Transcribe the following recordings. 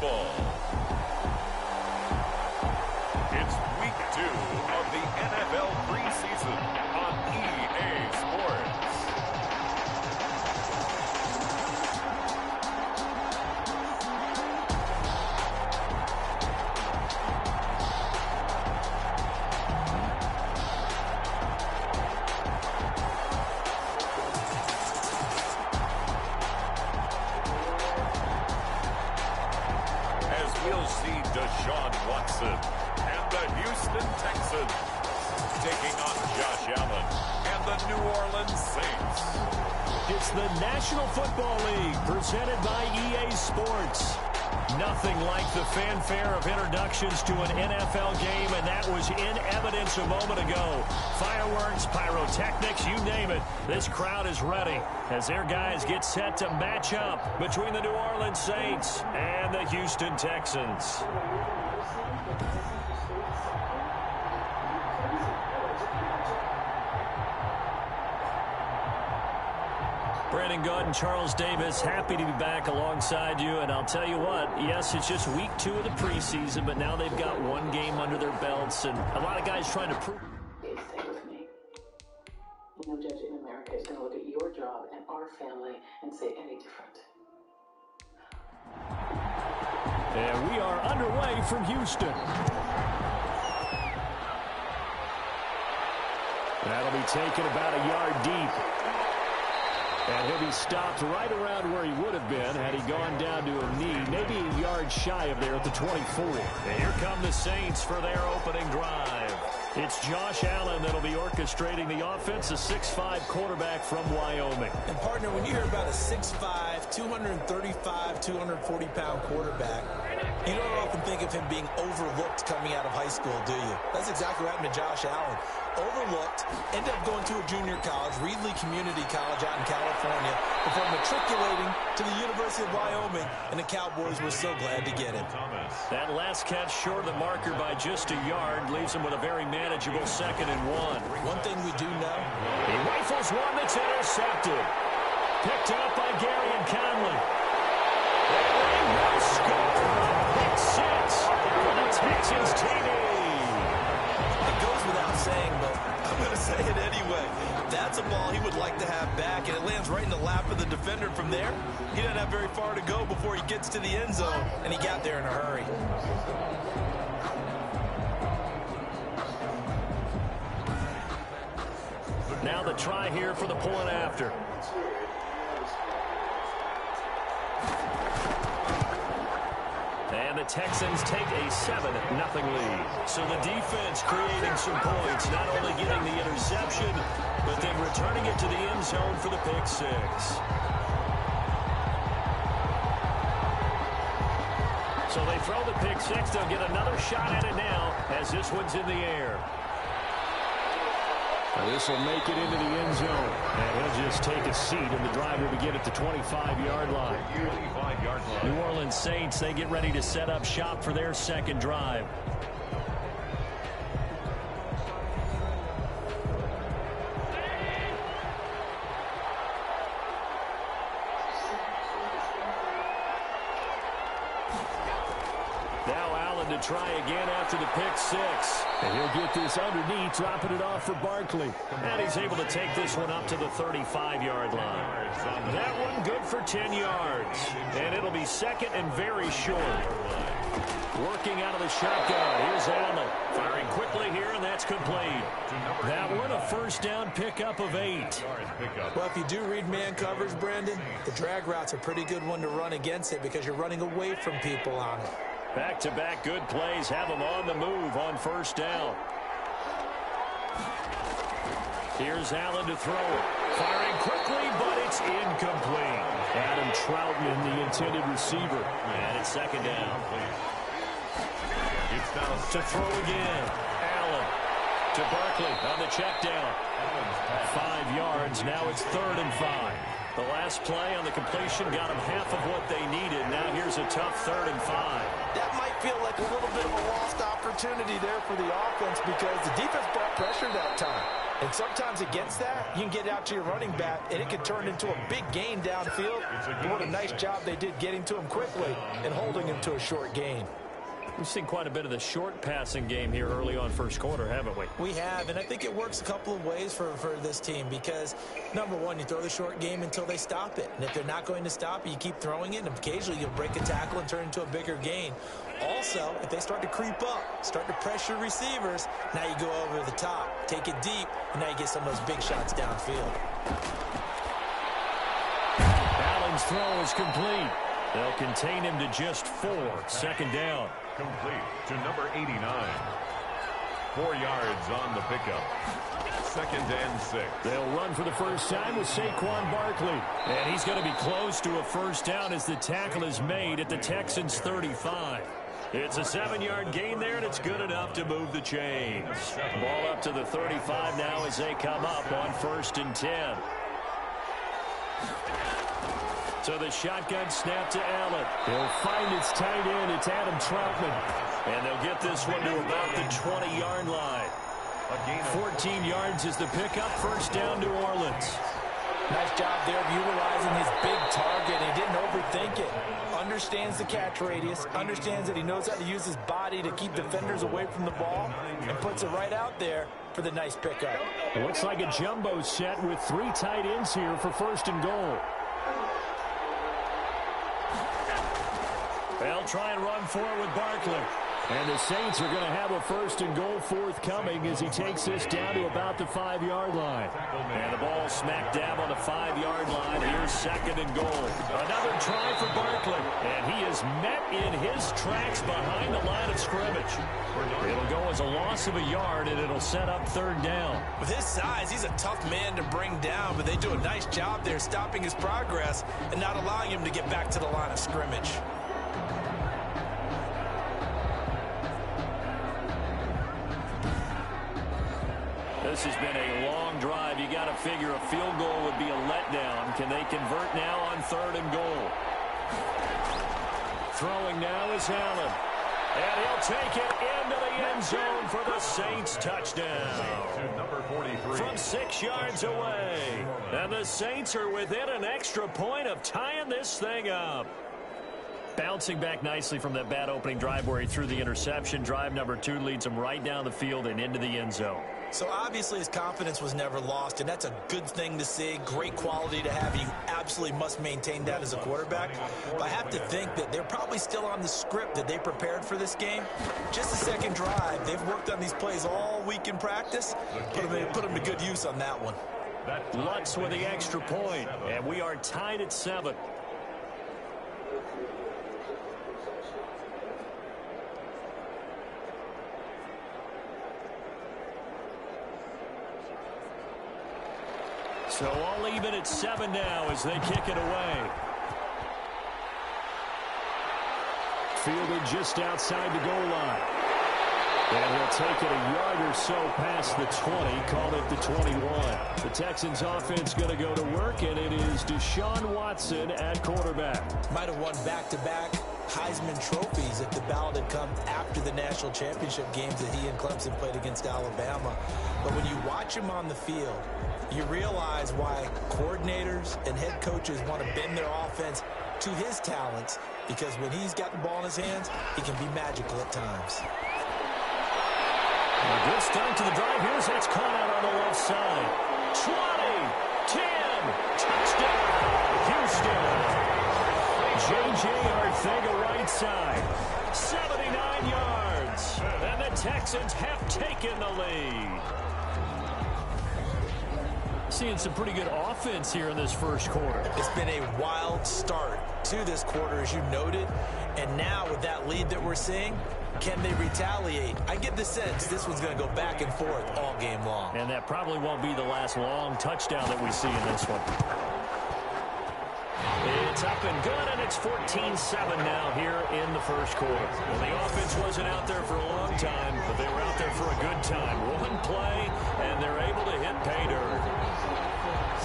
football. It's week 2 of the NFL preseason on EA Sports. We'll see Deshaun Watson and the Houston Texans taking on Josh Allen and the New Orleans Saints. It's the National Football League presented by EA Sports. Nothing like the fanfare of introductions to an NFL game, and that was in evidence a moment ago. Fireworks, pyrotechnics, you name it. This crowd is ready as their guys get set to match up between the New Orleans Saints and the Houston Texans. Brandon Gaudin, Charles Davis, happy to be back alongside you. And I'll tell you what, yes, it's just week 2 of the preseason, but now they've got one game under their belts, and a lot of guys trying to prove. Stay with me. No judge in America is going to look at your job and our family and say any different. And we are underway from Houston. That'll be taken about a yard deep. And he'll be stopped right around where he would have been had he gone down to a knee, maybe a yard shy of there at the 24. And here come the Saints for their opening drive. It's Josh Allen that'll be orchestrating the offense, a 6'5" quarterback from Wyoming. And, partner, when you hear about a 6'5", 235, 240-pound quarterback, you don't often think of him being overlooked coming out of high school, do you? That's exactly what happened to Josh Allen. Overlooked, ended up going to a junior college, Reedley Community College out in California, before matriculating to the University of Wyoming, and the Cowboys were so glad to get him. That last catch short of the marker by just a yard leaves him with a very manageable 2nd and 1. One thing we do know, he rifles one that's intercepted. Picked up by Gary and Conley. And they will score. Pick 6 for the Texans TD. It goes without saying, but I'm going to say it anyway. That's a ball he would like to have back, and it lands right in the lap of the defender from there. He doesn't have very far to go before he gets to the end zone, and he got there in a hurry. Now the try here for the point after. And the Texans take a 7-0 lead. So the defense creating some points, not only getting the interception, but then returning it to the end zone for the pick 6. So they throw the pick 6. They'll get another shot at it now as this one's in the air. This will make it into the end zone. And he'll just take a seat, and the drive will begin at the 25-yard line. New Orleans Saints, they get ready to set up shop for their 2nd drive. Now Allen to try again after the pick 6. And he'll get this underneath, dropping it off for Barkley. And he's able to take this one up to the 35-yard line. That one good for 10 yards. And it'll be 2nd and very short. Working out of the shotgun. Here's Allen. Firing quickly here, and that's complete. That one a 1st down pickup of 8. Well, if you do read man coverage, Brandon, the drag route's a pretty good one to run against it because you're running away from people on it. Back-to-back good plays have them on the move on 1st down. Here's Allen to throw it. Firing quickly, but it's incomplete. Adam Troutman, the intended receiver. And it's 2nd down. To throw again. Allen to Barkley on the check down. 5 yards. Now it's 3rd and 5. The last play on the completion got them half of what they needed. Now here's a tough 3rd and 5. That might feel like a little bit of a lost opportunity. opportunity there for the offense because the defense brought pressure that time. And sometimes against that, you can get out to your running back, and it can turn into a big gain downfield. But what a nice job they did getting to him quickly and holding him to a short gain. We've seen quite a bit of the short passing game here early on first quarter, haven't we? We have, and I think it works a couple of ways for this team because, number one, you throw the short game until they stop it. And if they're not going to stop it, you keep throwing it, and occasionally you'll break a tackle and turn it into a bigger gain. Also, if they start to creep up, start to pressure receivers, now you go over the top, take it deep, and now you get some of those big shots downfield. Allen's throw is complete. They'll contain him to just 4. Second down. Complete to number 89. 4 yards on the pickup. 2nd and 6. They'll run for the first time with Saquon Barkley. And he's going to be close to a first down as the tackle is made at the Texans' 35. It's a 7-yard gain there, and it's good enough to move the chains. Ball up to the 35 now as they come up on 1st and 10. So the shotgun snap to Allen. He'll find his tight end. It's Adam Troutman. And they'll get this one to about the 20-yard line. 14 yards is the pickup. First down, New Orleans. Nice job there of utilizing his big target. He didn't overthink it. Understands the catch radius. Understands that he knows how to use his body to keep defenders away from the ball. And puts it right out there for the nice pickup. It looks like a jumbo set with 3 tight ends here for 1st and goal. They'll try and run for it with Barkley. And the Saints are going to have a 1st and goal forthcoming as he takes this down to about the 5-yard line. And the ball smack dab on the 5-yard line. Here's 2nd and goal. Another try for Barkley. And he is met in his tracks behind the line of scrimmage. It'll go as a loss of a yard, and it'll set up 3rd down. With his size, he's a tough man to bring down, but they do a nice job there stopping his progress and not allowing him to get back to the line of scrimmage. This has been a long drive. You got to figure a field goal would be a letdown. Can they convert now on 3rd and goal? Throwing now is Allen. And he'll take it into the end zone for the Saints touchdown. To number 43. From 6 yards away. And the Saints are within an extra point of tying this thing up. Bouncing back nicely from that bad opening drive where he threw the interception. Drive number 2 leads him right down the field and into the end zone. So obviously his confidence was never lost, and that's a good thing to see. Great quality to have. You absolutely must maintain that as a quarterback. But I have to think that they're probably still on the script that they prepared for this game. Just the second drive. They've worked on these plays all week in practice. Put them to good use on that one. Lutz with the extra point, and we are tied at 7. So all even at 7 now as they kick it away. Fielded just outside the goal line. And he'll take it a yard or so past the 20, call it the 21. The Texans offense going to go to work, and it is Deshaun Watson at quarterback. Might have won back-to-back Heisman trophies if the ballot had come after the national championship games that he and Clemson played against Alabama. But when you watch him on the field, you realize why coordinators and head coaches want to bend their offense to his talents, because when he's got the ball in his hands, he can be magical at times. A good start to the drive. Here's that's caught out on the left side. 20, 10, touchdown, Houston. J.J. Arcega right side, 79 yards. And the Texans have taken the lead. Seeing some pretty good offense here in this first quarter. It's been a wild start to this quarter, as you noted. And now with that lead that we're seeing, can they retaliate? I get the sense this one's going to go back and forth all game long. And that probably won't be the last long touchdown that we see in this one. It's up and good, and it's 14-7 now here in the first quarter. Well, the offense wasn't out there for a long time, but they were out there for a good time. One play, and they're able to hit pay dirt.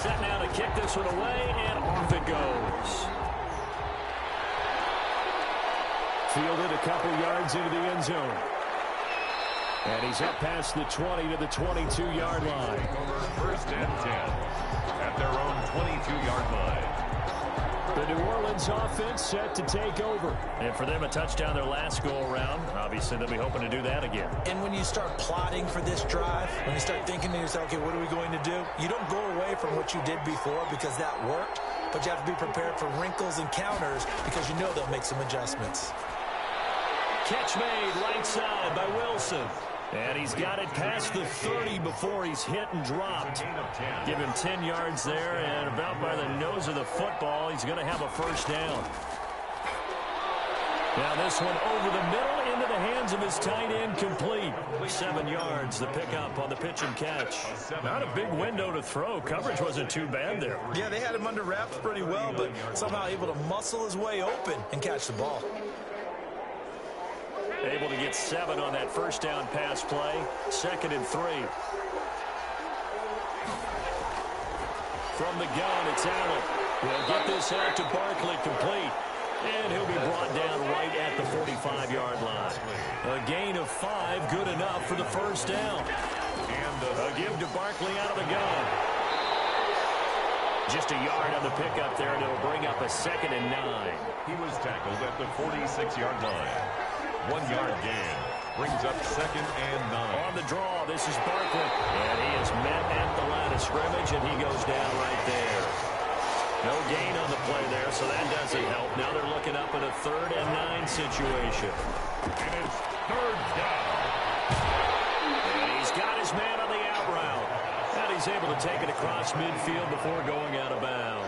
Set now to kick this one away, and off it goes. Fielded a couple yards into the end zone. And he's up past the 20 to the 22-yard line. First and 10 at their own 22-yard line. The New Orleans offense set to take over. And for them, a touchdown their last go-around. Obviously, they'll be hoping to do that again. And when you start plotting for this drive, when you start thinking to yourself, okay, what are we going to do? You don't go away from what you did before because that worked, but you have to be prepared for wrinkles and counters because you know they'll make some adjustments. Catch made right side by Wilson. And he's got it past the 30 before he's hit and dropped. Give him 10 yards there, and about by the nose of the football, he's going to have a first down. Now this one over the middle into the hands of his tight end, complete. 7 yards, the pickup on the pitch and catch. Not a big window to throw. Coverage wasn't too bad there. Yeah, they had him under wraps pretty well, but somehow able to muscle his way open and catch the ball. Able to get 7 on that first down pass play. 2nd and 3. From the gun, it's Allen. We'll get this out to Barkley, complete. And he'll be brought down right at the 45-yard line. A gain of 5, good enough for the first down. And a give to Barkley out of the gun. Just a yard on the pickup there, and it'll bring up a 2nd and 9. He was tackled at the 46-yard line. 1-yard gain brings up 2nd and 9. On the draw, this is Barkley. And he is met at the line of scrimmage, and he goes down right there. No gain on the play there, so that doesn't help. Now they're looking up at a 3rd and 9 situation. And it's 3rd down. And he's got his man on the out route. And he's able to take it across midfield before going out of bounds.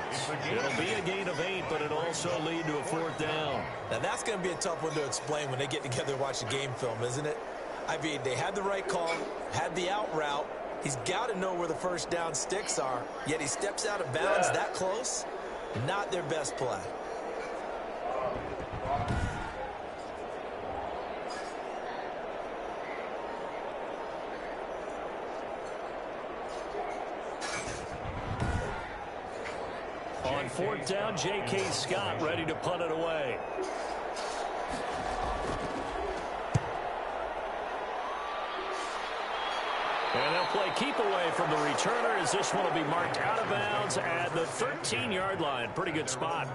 It'll be a gain of 8, but it'll also lead to a 4th down. Now that's going to be a tough one to explain when they get together and watch the game film, isn't it? I mean, they had the right call, had the out route. He's got to know where the first down sticks are, yet he steps out of bounds that close. Not their best play. On 4th down, J.K. Scott ready to punt it away. And they'll play keep away from the returner as this one will be marked out of bounds at the 13-yard line. Pretty good spot.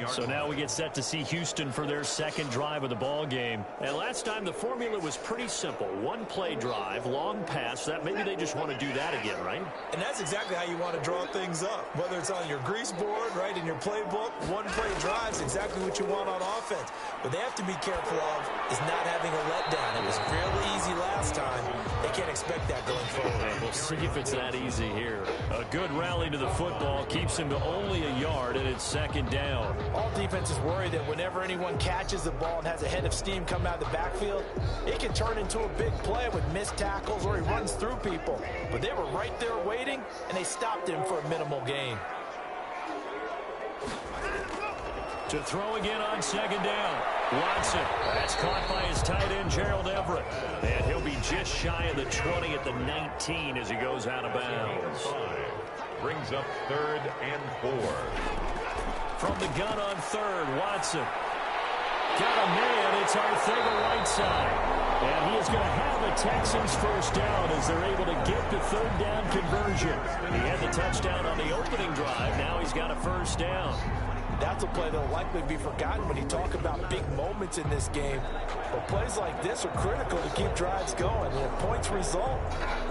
So now we get set to see Houston for their 2nd drive of the ball game. And last time the formula was pretty simple. 1-play drive, long pass. That maybe they just want to do that again, right? And that's exactly how you want to draw things up. Whether it's on your grease board, right, in your playbook, 1-play drive is exactly what you want on offense. What they have to be careful of is not having a letdown. It was fairly easy last time. They can't expect that going forward. We'll see if it's that easy here. A good rally to the football keeps him to only a yard, and it's 2nd down. All defenses worry that whenever anyone catches the ball and has a head of steam come out of the backfield, it can turn into a big play with missed tackles or he runs through people. But they were right there waiting, and they stopped him for a minimal gain. To throw again on 2nd down. Watson. That's caught by his tight end, Gerald Everett. And he'll be just shy of the 20 at the 19 as he goes out of bounds. Brings up 3rd and 4. From the gun on 3rd, Watson. Got a man. It's Arthega right side. And he is going to have a Texans first down as they're able to get the 3rd down conversion. He had the touchdown on the opening drive. Now he's got a first down. That's a play that will likely be forgotten when you talk about big moments in this game. But plays like this are critical to keep drives going. And if points result,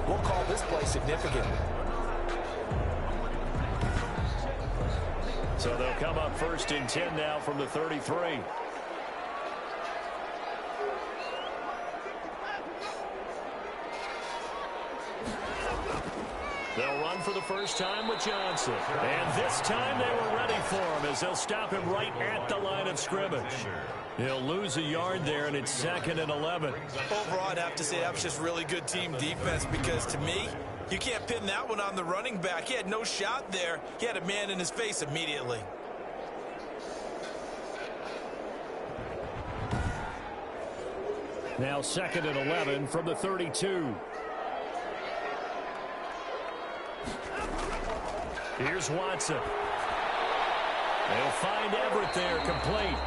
we'll call this play significant. So they'll come up 1st and 10 now from the 33. They'll run for the first time with Johnson. And this time they were ready for him as they'll stop him right at the line of scrimmage. He'll lose a yard there, and it's 2nd and 11. Overall, I'd have to say that was just really good team defense because, to me, you can't pin that one on the running back. He had no shot there. He had a man in his face immediately. Now 2nd and 11 from the 32. Here's Watson. They'll find Everett there, complete.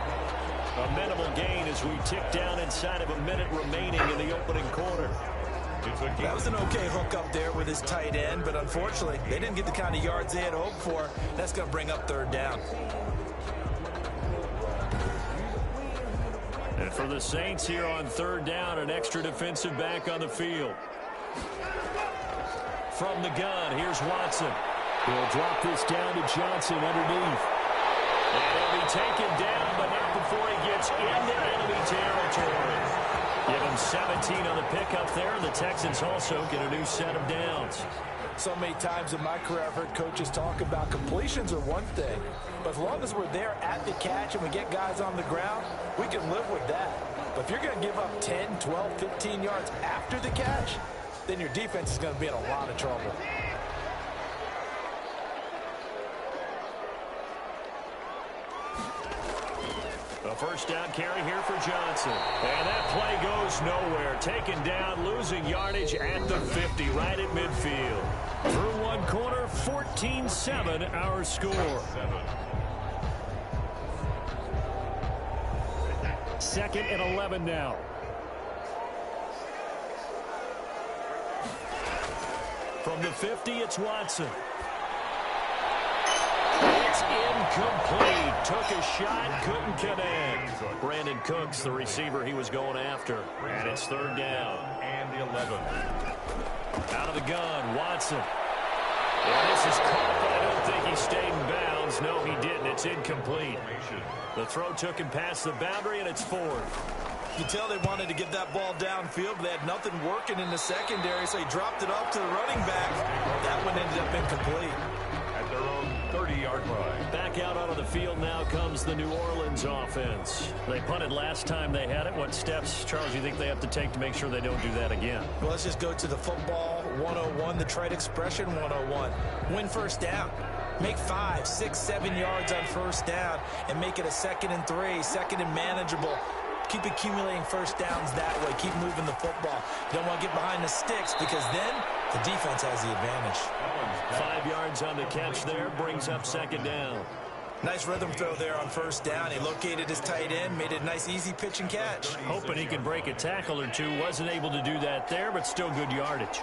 A minimal gain as we tick down inside of a minute remaining in the opening quarter. That was an okay hook up there with his tight end, but unfortunately, they didn't get the kind of yards they had hoped for. That's going to bring up third down. And for the Saints here on third down, an extra defensive back on the field. From the gun, here's Watson. He'll drop this down to Johnson underneath. And he'll be taken down, but not before he gets into enemy territory. Give him 17 on the pickup there, and the Texans also get a new set of downs. So many times in my career, I've heard coaches talk about completions are one thing, but as long as we're there at the catch and we get guys on the ground, we can live with that. But if you're going to give up 10, 12, 15 yards after the catch, then your defense is going to be in a lot of trouble. A first down carry here for Johnson. And that play goes nowhere. Taken down, losing yardage at the 50, right at midfield. Through one quarter, 14-7 our score. Second and 11 now. From the 50, it's Watson. It's incomplete. Took a shot, couldn't connect. Brandon Cooks, the receiver he was going after. And it's third down. And the 11. Out of the gun, Watson. And this is caught, but I don't think he stayed in bounds. No, he didn't. It's incomplete. The throw took him past the boundary, and it's fourth. You can tell they wanted to get that ball downfield, but they had nothing working in the secondary, so he dropped it off to the running back. That one ended up incomplete. At their own 30-yard line. Back out onto the field now comes the New Orleans offense. They punted last time they had it. What steps, Charles, you think they have to take to make sure they don't do that again? Well, let's just go to the football 101, the trade expression 101. Win first down. Make 5, 6, 7 yards on first down and make it a 2nd and 3, 2nd and manageable. Keep accumulating first downs that way. Keep moving the football. You don't want to get behind the sticks because then the defense has the advantage. 5 yards on the catch there, brings up second down. Nice rhythm throw there on first down. He located his tight end, made it a nice easy pitch and catch. Hoping he could break a tackle or two. Wasn't able to do that there, but still good yardage.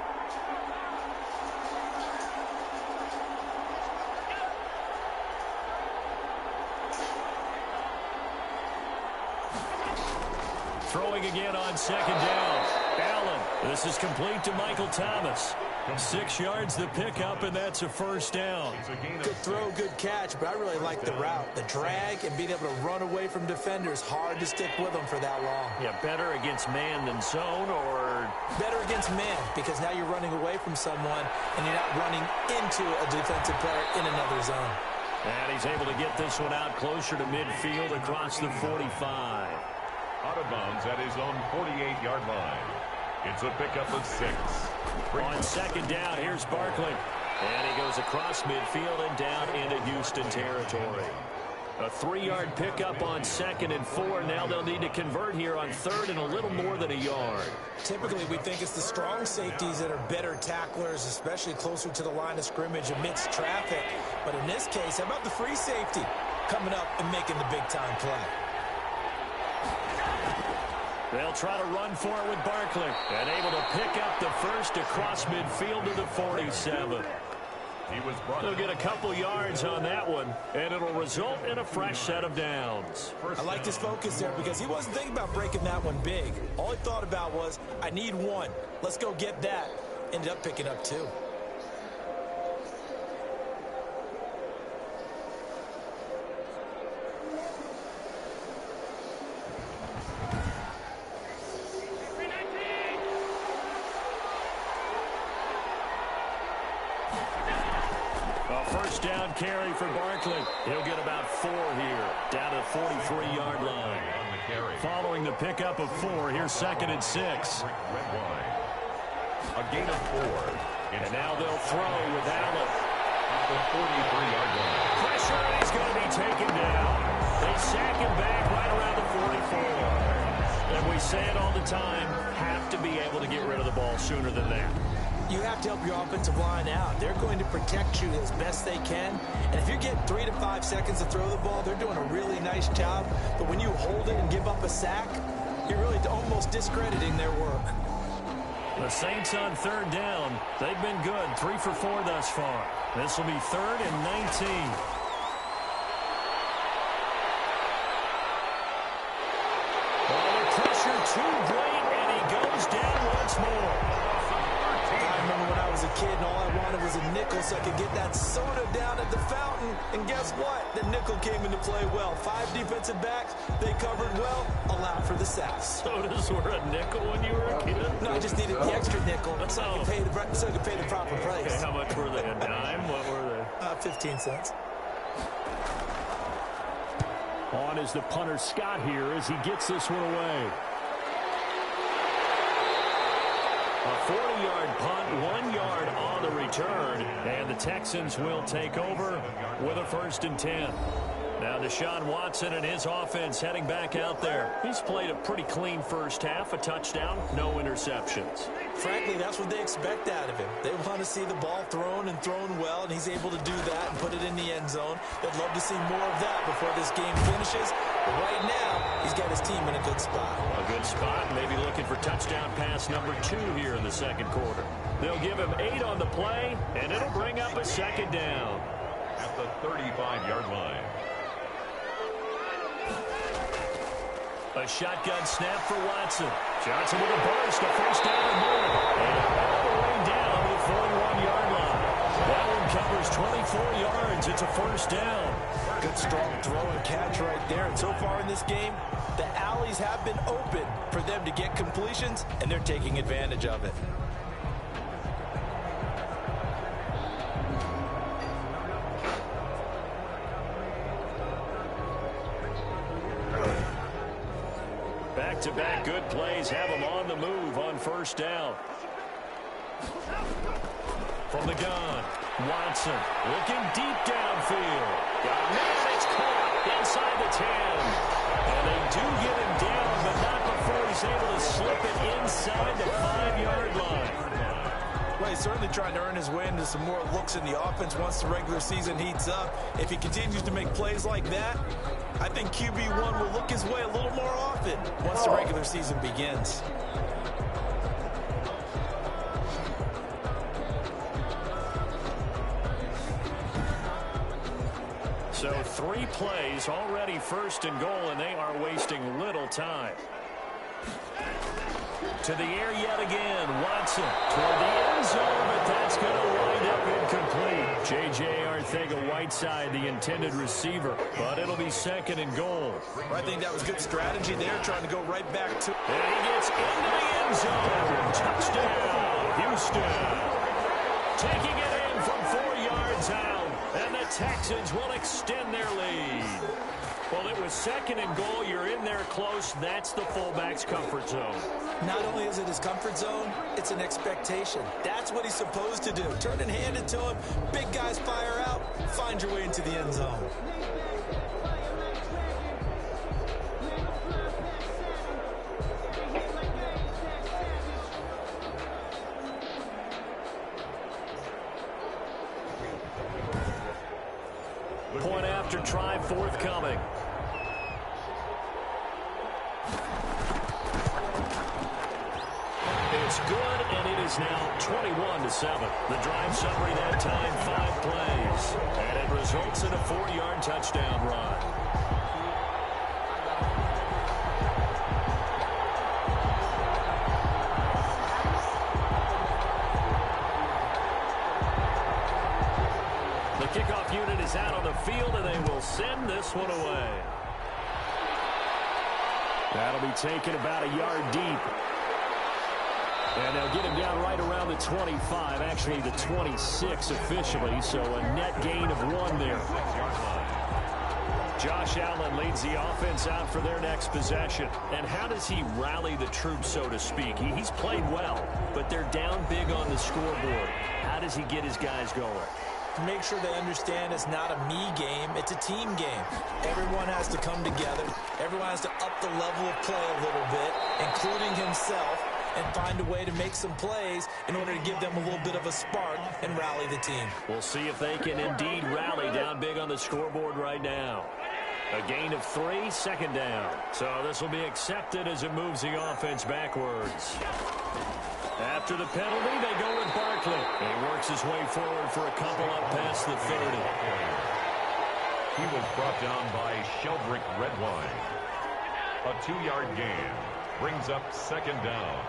Throwing again on second down. Allen. This is complete to Michael Thomas. 6 yards the pickup, and that's a first down. Good throw, good catch, but I really like the route. The drag and being able to run away from defenders. Hard to stick with them for that long. Yeah, better against man than zone, or? Better against man, because now you're running away from someone, and you're not running into a defensive player in another zone. And he's able to get this one out closer to midfield across the 45. Out of bounds at his own 48-yard line. It's a pickup of 6. On second down, here's Barkley. And he goes across midfield and down into Houston territory. A 3-yard pickup on 2nd and 4. Now they'll need to convert here on 3rd and a little more than a yard. Typically, we think it's the strong safeties that are better tacklers, especially closer to the line of scrimmage amidst traffic. But in this case, how about the free safety coming up and making the big-time play? They'll try to run for it with Barkley. And able to pick up the first across midfield to the 47. They'll get a couple yards on that one, and it'll result in a fresh set of downs. I like his focus there because he wasn't thinking about breaking that one big. All he thought about was, I need 1. Let's go get that. Ended up picking up 2. First down carry for Barkley. He'll get about 4 here, down to the 43-yard line. Following the pickup of 4, here's 2nd and 6. A gain of 4. And now they'll throw with Allen. The 43-yard line. Pressure, and he's going to be taken down. They sack him back right around the 44. And we say it all the time, have to be able to get rid of the ball sooner than that. You have to help your offensive line out. They're going to protect you as best they can. And if you're getting 3 to 5 seconds to throw the ball, they're doing a really nice job. But when you hold it and give up a sack, you're really almost discrediting their work. The Saints on third down. They've been good, 3 for 4 thus far. This will be 3rd and 19. Pressure too great, and he goes down once more. I remember when I was a kid and all I wanted was a nickel so I could get that soda down at the fountain. And guess what? The nickel came into play well. 5 defensive backs, they covered well, allowed for the sacks. Sodas were a nickel when you were a kid? No, I just needed the extra nickel so I could pay the proper price. Okay, how much were they? A dime? What were they? 15 cents. On is the punter Scott here as he gets this one away. A 40-yard punt, 1 yard on the return, and the Texans will take over with a 1st and 10. Now Deshaun Watson and his offense heading back out there. He's played a pretty clean first half, a touchdown, no interceptions. Frankly, that's what they expect out of him. They want to see the ball thrown and thrown well, and he's able to do that and put it in the end zone. They'd love to see more of that before this game finishes. But right now, he's got his team in a good spot. A good spot, maybe looking for touchdown pass number 2 here in the second quarter. They'll give him 8 on the play, and it'll bring up a 2nd down. At the 35-yard line. A shotgun snap for Watson. Johnson with a burst, a 1st down and more. And all the way down to the 41-yard line. That one covers 24 yards. It's a 1st down. Good strong throw and catch right there. And so far in this game, the alleys have been open for them to get completions, and they're taking advantage of it. Back-to-back good plays have him on the move on 1st down. From the gun, Watson looking deep downfield. Got man, it's caught inside the 10. And they do get him down, but not before he's able to slip it inside the 5-yard line. Well, he's certainly trying to earn his way into some more looks in the offense once the regular season heats up. If he continues to make plays like that, I think QB1 will look his way a little more often once the regular season begins. So 3 plays, already 1st and goal, and they are wasting little time. To the air yet again, Watson toward the end zone, but that's going to wind up incomplete. J.J. Arcega-Whiteside, the intended receiver, but it'll be 2nd and goal. I think that was good strategy there, trying to go right back to. And he gets into the end zone. Touchdown, Houston. Taking it in from 4 yards out, and the Texans will extend their lead. Well, it was 2nd and goal. You're in there close. That's the fullback's comfort zone. Not only is it his comfort zone, it's an expectation. That's what he's supposed to do. Turn and hand it to him. Big guys fire out. Find your way into the end zone. Point after try forthcoming. It's good, and it is now 21-7. The drive summary that time, 5 plays. And it results in a 4-yard touchdown run. The kickoff unit is out on the field, and they will send this one away. That'll be taken about a yard deep. And they'll get him down right around the 25, actually the 26 officially, so a net gain of 1 there. Josh Allen leads the offense out for their next possession. And how does he rally the troops, so to speak? He's played well, but they're down big on the scoreboard. How does he get his guys going? To make sure they understand it's not a me game, it's a team game. Everyone has to come together. Everyone has to up the level of play a little bit, including himself, and find a way to make some plays in order to give them a little bit of a spark and rally the team. We'll see if they can indeed rally down big on the scoreboard right now. A gain of 3, 2nd down. So this will be accepted as it moves the offense backwards. After the penalty, they go with Barkley. And he works his way forward for a couple up past the 30. He was brought down by Sheldrick Redwine. A 2-yard gain brings up second down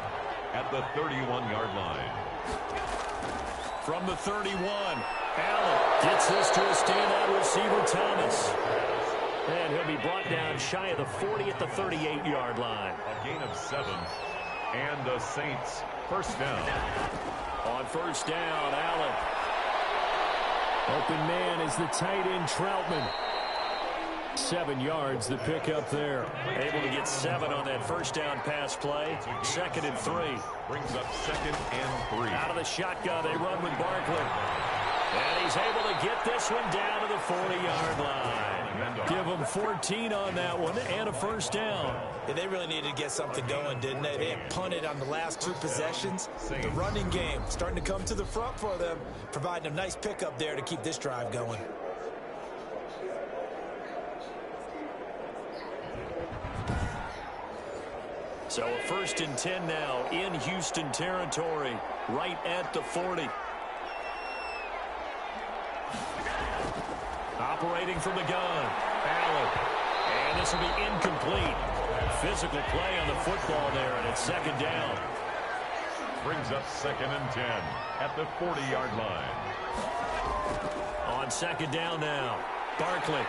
at the 31-yard line. From the 31, Allen gets this to a standout receiver, Thomas. And he'll be brought down shy of the 40 at the 38-yard line. A gain of 7, and the Saints first down. On first down, Allen. Open man is the tight end, Troutman. 7 yards, the pickup there. Able to get 7 on that first down pass play. 2nd and 3. Brings up 2nd and 3. Out of the shotgun, they run with Barkley. And he's able to get this one down to the 40-yard line. Give them 14 on that one and a first down. Yeah, they really needed to get something going, didn't they? They had punted on the last 2 possessions. The running game starting to come to the front for them, providing a nice pickup there to keep this drive going. So a 1st and 10 now in Houston territory, right at the 40. Operating from the gun, Allen. And this will be incomplete. Physical play on the football there, and it's 2nd down. Brings up 2nd and 10 at the 40-yard line. On 2nd down now, Barkley.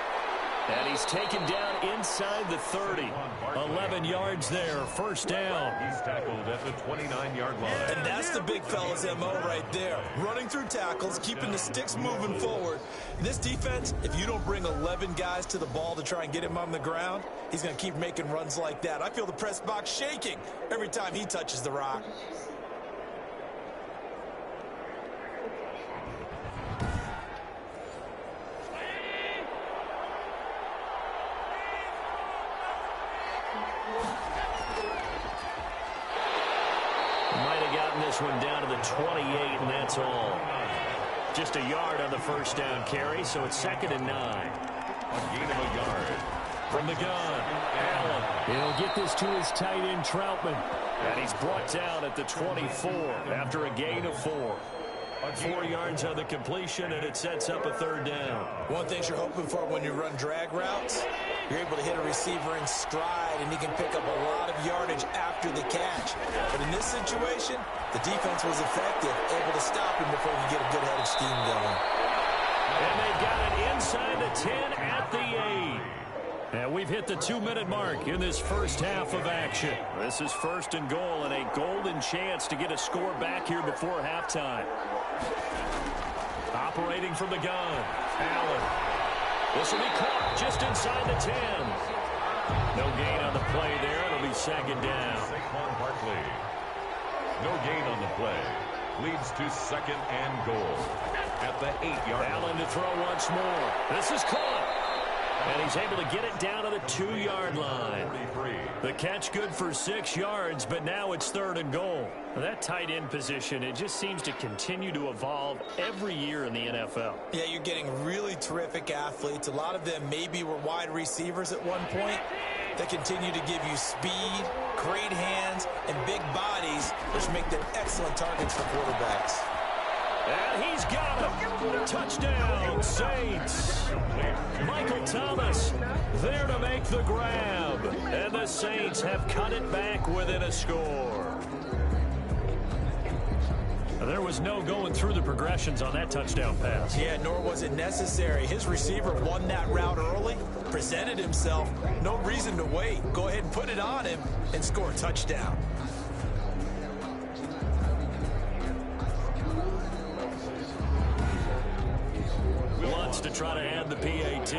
And he's taken down inside the 30. 11 yards there, first down. He's tackled at the 29-yard line. And that's the big fella's MO right there. Running through tackles, keeping the sticks moving forward. This defense, if you don't bring 11 guys to the ball to try and get him on the ground, he's going to keep making runs like that. I feel the press box shaking every time he touches the rock. This one down to the 28, and that's all. Just a yard on the first down carry, so it's 2nd and 9. A gain of a yard. From the gun, Allen. He'll get this to his tight end, Troutman. And he's brought down at the 24 after a gain of 4. 4 yards on the completion, and it sets up a 3rd down. One thing you're hoping for when you run drag routes, you're able to hit a receiver in stride, and he can pick up a lot of yardage after the catch. But in this situation, the defense was effective, able to stop him before he could get a good head of steam going. And they've got it inside the 10 at the 8. And we've hit the 2-minute mark in this first half of action. This is 1st and goal, and a golden chance to get a score back here before halftime. Operating from the gun, Allen. This will be caught just inside the 10. No gain on the play there. It'll be 2nd down. Saquon Barkley. No gain on the play. Leads to 2nd and goal at the 8-yard line. Allen to throw once more. This is caught. And he's able to get it down to the 2-yard line. The catch good for 6 yards, but now it's 3rd and goal. That tight end position, it just seems to continue to evolve every year in the NFL. Yeah, you're getting really terrific athletes. A lot of them maybe were wide receivers at one point. They continue to give you speed, great hands, and big bodies, which make them excellent targets for quarterbacks. And he's got him. Touchdown, Saints. Michael Thomas there to make the grab. And the Saints have cut it back within a score. There was no going through the progressions on that touchdown pass. Yeah, nor was it necessary. His receiver won that route early, presented himself. No reason to wait. Go ahead and put it on him and score a touchdown. Wants to try to add the PAT.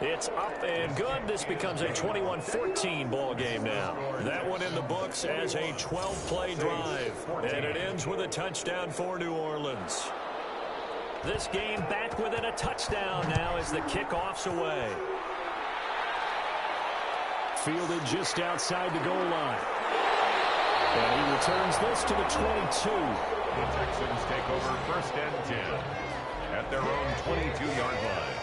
It's up and good. This becomes a 21-14 ball game now. That one in the books as a 12-play drive. And it ends with a touchdown for New Orleans. This game back within a touchdown now as the kickoff's away. Fielded just outside the goal line. And he returns this to the 22. The Texans take over 1st and 10 at their own 22-yard line.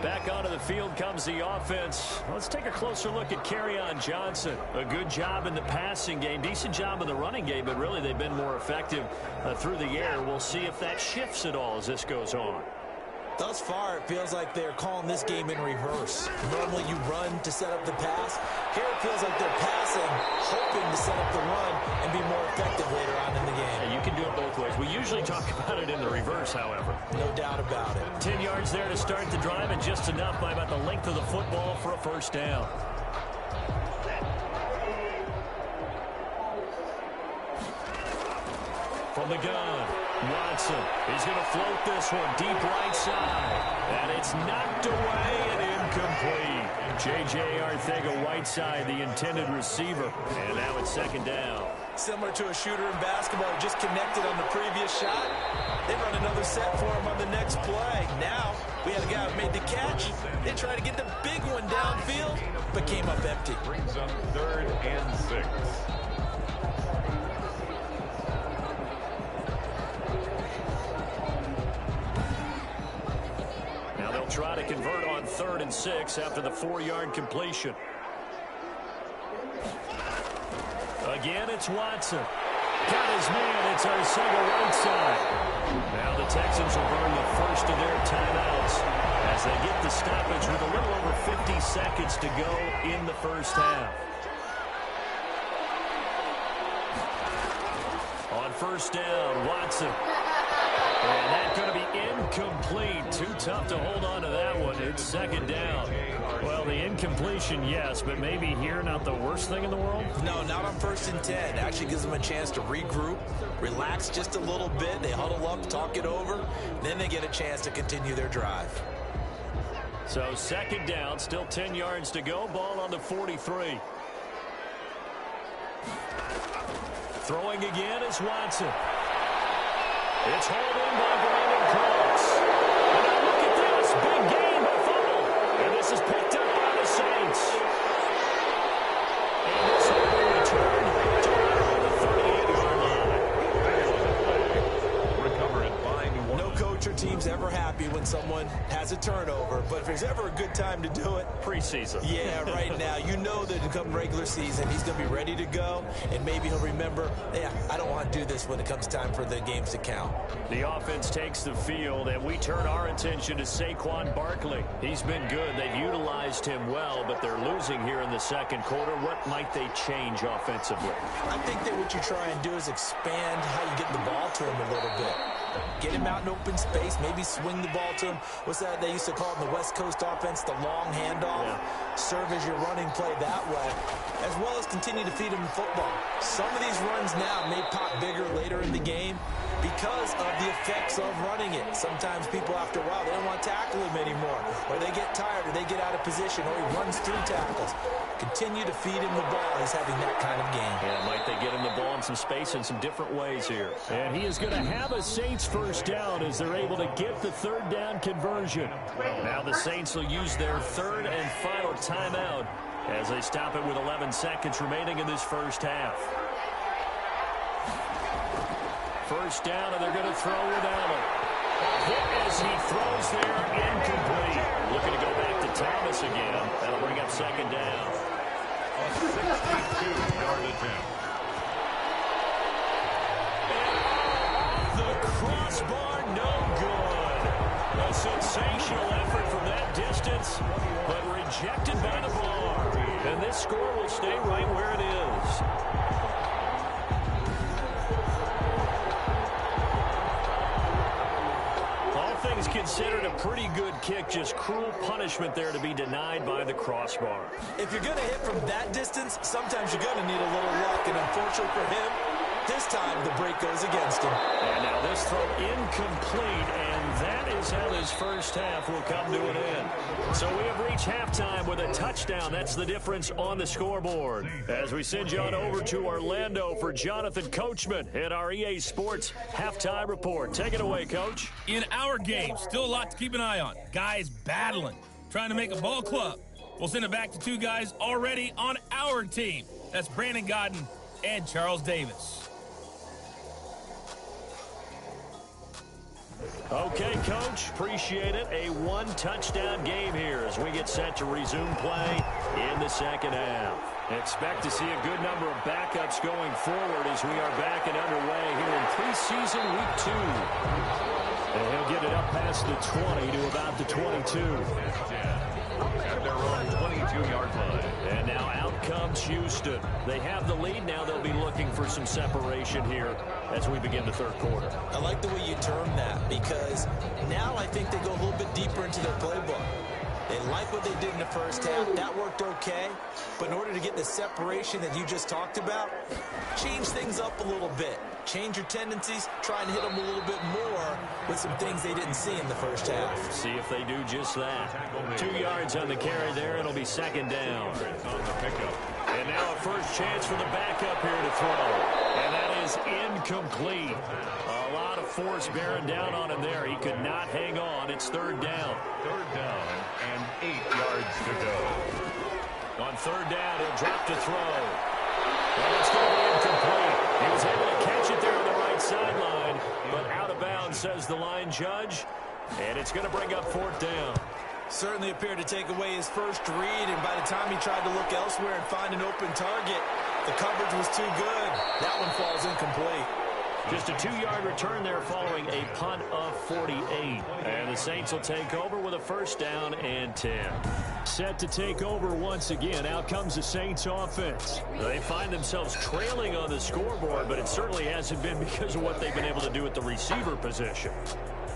Back onto the field comes the offense. Let's take a closer look at Kerryon Johnson. A good job in the passing game, decent job in the running game, but really they've been more effective through the air. We'll see if that shifts at all as this goes on. Thus far, it feels like they're calling this game in reverse. Normally you run to set up the pass. Here it feels like they're passing, hoping to set up the run and be more effective later on in the game. Yeah, you can do it both ways. We usually talk about it in the reverse, however. No doubt about it. 10 yards there to start the drive, and just enough by about the length of the football for a first down. From the gun, Watson is going to float this one deep right side. And it's knocked away and incomplete. J.J. Arcega-Whiteside, the intended receiver. And now it's second down. Similar to a shooter in basketball who just connected on the previous shot. They run another set for him on the next play. Now we had a guy who made the catch. They tried to get the big one downfield, but came up empty. Brings up 3rd and 6. Try to convert on 3rd and 6 after the 4-yard completion. Again, it's Watson. Got his man. It's Arcega-Whiteside. Now the Texans will burn the first of their timeouts as they get the stoppage with a little over 50 seconds to go in the first half. On first down, Watson. And that's going to be incomplete. Too tough to hold on to that one. It's second down. Well, the incompletion, yes, but maybe here not the worst thing in the world? No, not on 1st and 10. Actually gives them a chance to regroup, relax just a little bit. They huddle up, talk it over. Then they get a chance to continue their drive. So second down, still 10 yards to go. Ball on the 43. Throwing again is Watson. It's hauled in by Brandon Cooks. And now look at this. Big gain by Funnel. And this is picked up by the Saints. And this will be returned to around the 38-yard line. Recover it by New Orleans. No coach or team's ever happy when someone has a turnover, but if there's ever a good time to do it, preseason. Yeah, right now. You know that come regular season, he's going to be ready to go, and maybe he'll remember, yeah, I don't want to do this when it comes time for the games to count. The offense takes the field, and we turn our attention to Saquon Barkley. He's been good. They've utilized him well, but they're losing here in the second quarter. What might they change offensively? I think that what you try and do is expand how you get the ball to him a little bit. Get him out in open space, maybe swing the ball to him. What's that they used to call it in the West Coast offense, the long handoff? Yeah. Serve as your running play that way, as well as continue to feed him the football. Some of these runs now may pop bigger later in the game because of the effects of running it. Sometimes people, after a while, they don't want to tackle him anymore, or they get tired, or they get out of position, or he runs through tackles. Continue to feed him the ball. He's having that kind of game. Yeah, might they get him the ball in some space in some different ways here. And he is going to have a Saints first down as they're able to get the third down conversion. Now the Saints will use their third and final timeout as they stop it with 11 seconds remaining in this first half. First down, and they're going to throw without him. Hit as he throws there, incomplete. Looking to go back to Thomas again. That'll bring up second down. A 62-yard attempt. And the crossbar, no good. A sensational effort from that distance, but rejected by the bar. And this score will stay right where it is. Things considered a pretty good kick, just cruel punishment there to be denied by the crossbar. If you're going to hit from that distance, sometimes you're going to need a little luck, and unfortunately for him, this time the break goes against him. And now this throw incomplete, and that is how this first half will come to an end. So we have reached halftime with a touchdown. That's the difference on the scoreboard. As we send you on over to Orlando for Jonathan Coachman at our EA Sports Halftime Report. Take it away, Coach. In our game, still a lot to keep an eye on. Guys battling, trying to make a ball club. We'll send it back to two guys already on our team. That's Brandon Godden and Charles Davis. Okay, Coach, appreciate it. A one-touchdown game here as we get set to resume play in the second half. Expect to see a good number of backups going forward as we are back and underway here in preseason week 2. And he'll get it up past the 20 to about the 22. At their own 22-yard line. And now out comes Houston. They have the lead. Now they'll be looking for some separation here as we begin the third quarter. I like the way you term that because now I think they go a little bit deeper into their playbook. They like what they did in the first half. That worked okay. But in order to get the separation that you just talked about, change things up a little bit. Change your tendencies. Try and hit them a little bit more with some things they didn't see in the first half. See if they do just that. 2 yards on the carry there. It'll be second down. On the pickup. And now a first chance for the backup here to throw. And that is incomplete. A lot of force bearing down on him there. He could not hang on. It's third down. Third down and 8 yards to go. On third down, he'll drop to throw. And it's going to be incomplete. He was able to catch it there on the right sideline, but out of bounds, says the line judge. And it's going to bring up fourth down. Certainly appeared to take away his first read, and by the time he tried to look elsewhere and find an open target, the coverage was too good. That one falls incomplete. Just a 2-yard return there following a punt of 48. And the Saints will take over with a first down and 10. Set to take over once again. Out comes the Saints offense. They find themselves trailing on the scoreboard, but it certainly hasn't been because of what they've been able to do at the receiver position.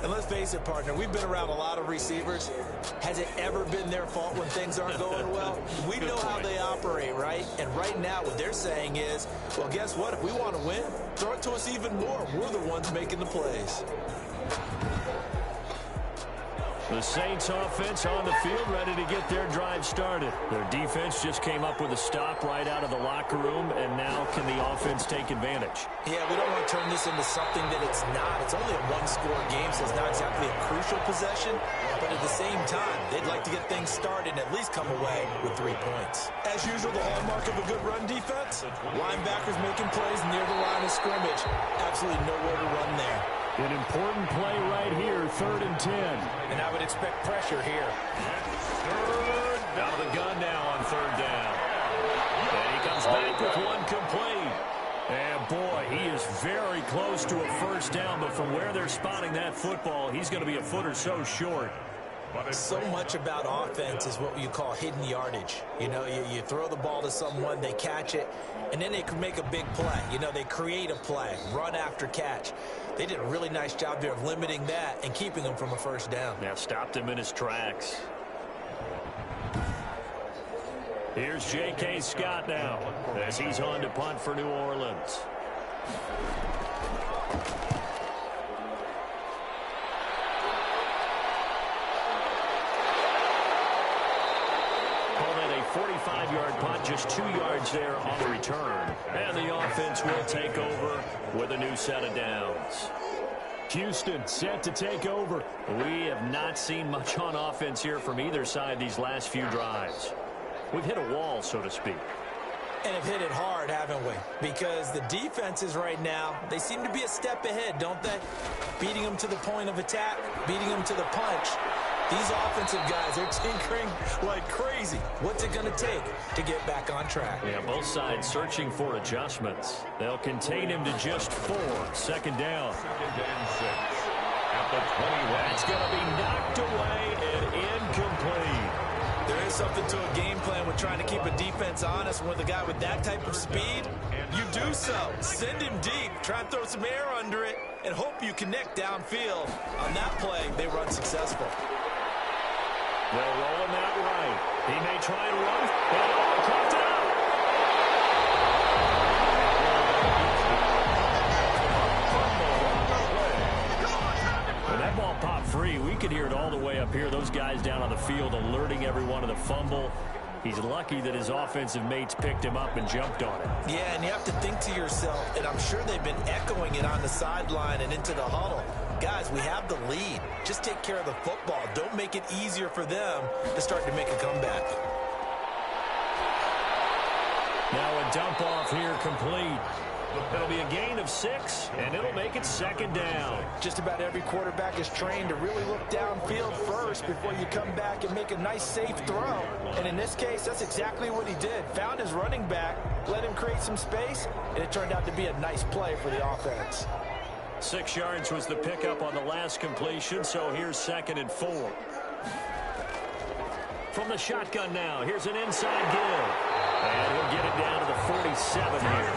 And let's face it, partner, we've been around a lot of receivers. Has it ever been their fault when things aren't going well? We know how they operate, right? And right now what they're saying is, well, guess what? If we want to win, throw it to us even more. We're the ones making the plays. The Saints offense on the field, ready to get their drive started. Their defense just came up with a stop right out of the locker room, and now can the offense take advantage? Yeah, we don't want to turn this into something that it's not. It's only a one-score game, so it's not exactly a crucial possession. But at the same time, they'd like to get things started and at least come away with 3 points. As usual, the hallmark of a good run defense, linebackers making plays near the line of scrimmage. Absolutely nowhere to run there. An important play right here, 3rd and 10. And I would expect pressure here. Out of the gun now on 3rd down. And he comes back with one complete. And boy, he is very close to a first down, but from where they're spotting that football, he's going to be a foot or so short. So much about offense is what you call hidden yardage. You know, you throw the ball to someone, they catch it, and then they can make a big play. You know, they create a play, run after catch. They did a really nice job there of limiting that and keeping him from a first down. Now stopped him in his tracks. Here's J.K. Scott now as he's on to punt for New Orleans. Call that a 45-yard punt, just 2 yards there on the return. And the offense will take over with a new set of downs. Houston set to take over. We have not seen much on offense here from either side these last few drives. We've hit a wall, so to speak. And have hit it hard, haven't we? Because the defenses right now, they seem to be a step ahead, don't they? Beating them to the point of attack, beating them to the punch. These offensive guys, they're tinkering like crazy. What's it going to take to get back on track? Yeah, both sides searching for adjustments. They'll contain him to just 4. Second down. 2nd and 6. At the 21. It's going to be knocked away and incomplete. There is something to a game plan with trying to keep a defense honest. And with a guy with that type of speed, you do so. Send him deep, try and throw some air under it, and hope you connect downfield. On that play, they run successful. They'll roll him out right. He may try and run. And caught out. When that ball popped free, we could hear it all the way up here. Those guys down on the field alerting everyone of the fumble. He's lucky that his offensive mates picked him up and jumped on it. Yeah, and you have to think to yourself, and I'm sure they've been echoing it on the sideline and into the huddle. Guys, we have the lead. Just take care of the football. Don't make it easier for them to start to make a comeback. Now a dump off here complete. It'll be a gain of 6, and it'll make it 2nd down. Just about every quarterback is trained to really look downfield first before you come back and make a nice, safe throw. And in this case, that's exactly what he did. Found his running back, let him create some space, and it turned out to be a nice play for the offense. 6 yards was the pickup on the last completion, so here's 2nd and 4. From the shotgun now, here's an inside give. And he'll get it down to the 47 here.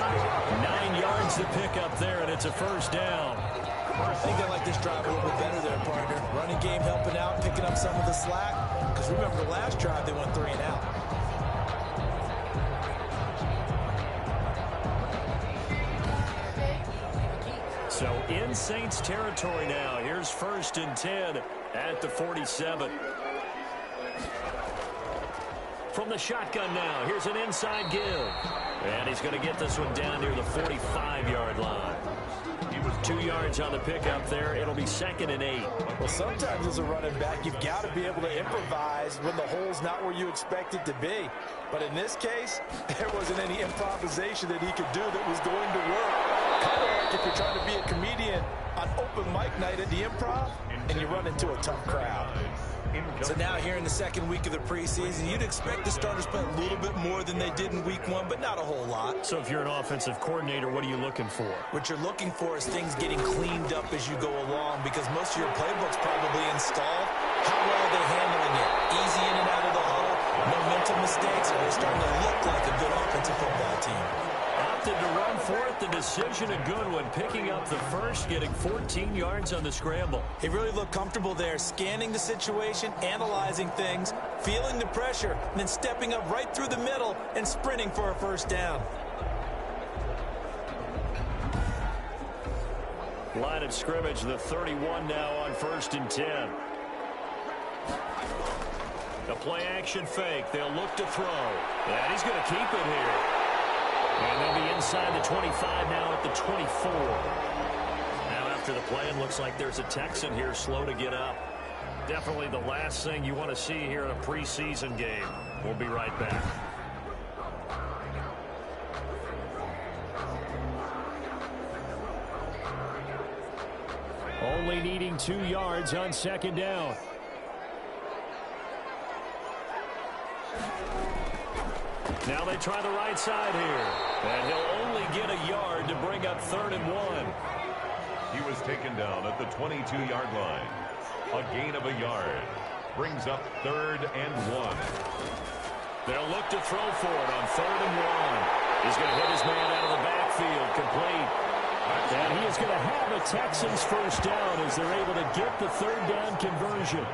9 yards to pick up there, and it's a 1st down. I think they like this drive a little bit better there, partner. Running game helping out, picking up some of the slack. Because remember, the last drive, they went 3 and out. So in Saints territory now. Here's 1st and 10 at the 47. From the shotgun now, here's an inside give. And he's going to get this one down near the 45-yard line. 2 yards on the pickup there. It'll be 2nd and 8. Well, sometimes as a running back, you've got to be able to improvise when the hole's not where you expect it to be. But in this case, there wasn't any improvisation that he could do that was going to work. Kind of like if you're trying to be a comedian on open mic night at the Improv and you run into a tough crowd. So now here in the 2nd week of the preseason, you'd expect the starters play a little bit more than they did in week 1, but not a whole lot. So if you're an offensive coordinator, what are you looking for? What you're looking for is things getting cleaned up as you go along, because most of your playbook's probably installed. How well are they handling it? Easy in and out of the huddle, no mental mistakes, or they're starting to look like a good offensive football team. Opted to run for it. The decision a good one. Picking up the 1st, getting 14 yards on the scramble. He really looked comfortable there, scanning the situation, analyzing things, feeling the pressure, and then stepping up right through the middle and sprinting for a 1st down. Line of scrimmage, the 31 now on 1st and 10. The play action fake. They'll look to throw. And he's going to keep it here. And they'll be inside the 25 now at the 24. Now after the play, it looks like there's a Texan here slow to get up. Definitely the last thing you want to see here in a preseason game. We'll be right back. Only needing 2 yards on 2nd down. Now they try the right side here. And he'll only get a yard to bring up 3rd and 1. He was taken down at the 22-yard line. A gain of a yard. Brings up 3rd and 1. They'll look to throw for it on 3rd and 1. He's going to hit his man out of the backfield, complete. And he is going to have a Texans 1st down as they're able to get the 3rd down conversion.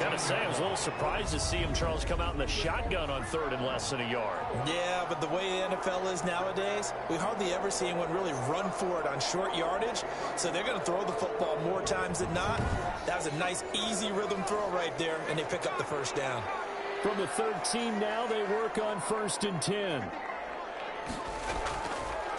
Gotta say, I was a little surprised to see him, Charles, come out in the shotgun on 3rd and less than a yard. Yeah, but the way the NFL is nowadays, we hardly ever see anyone really run for it on short yardage. So they're going to throw the football more times than not. That was a nice, easy rhythm throw right there, and they pick up the 1st down. From the 13 now, they work on 1st and 10.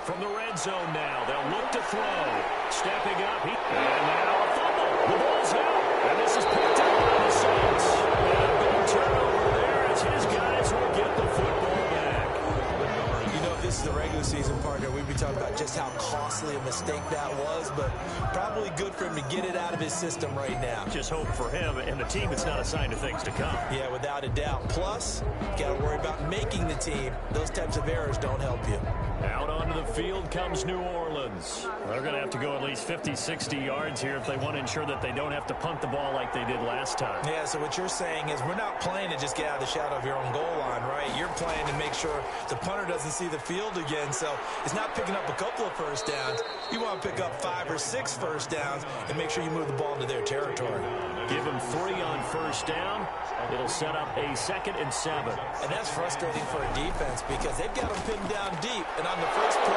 From the red zone now, they'll look to throw. Stepping up, and now a fumble. The ball's out, and this is picked up by the Saints. And a big turnover there as his guys will get the football back. You know, if this is the regular season, partner, we'd be talking about just how costly a mistake that was, but probably good for him to get it out of his system right now. Just hope for him and the team it's not a sign of things to come. Yeah, without a doubt. Plus, got to worry about making the team. Those types of errors don't help you. Out onto the field comes New Orleans. They're going to have to go at least 50, 60 yards here if they want to ensure that they don't have to punt the ball like they did last time. Yeah, so what you're saying is we're not playing to just get out of the shadow of your own goal line, right? You're playing to make sure the punter doesn't see the field again. So it's not picking up a couple of 1st downs. You want to pick up 5 or 6 1st downs and make sure you move the ball into their territory. Give them 3 on 1st down. It'll set up a 2nd and 7. And that's frustrating for a defense because they've got them pinned down deep. And on the first play,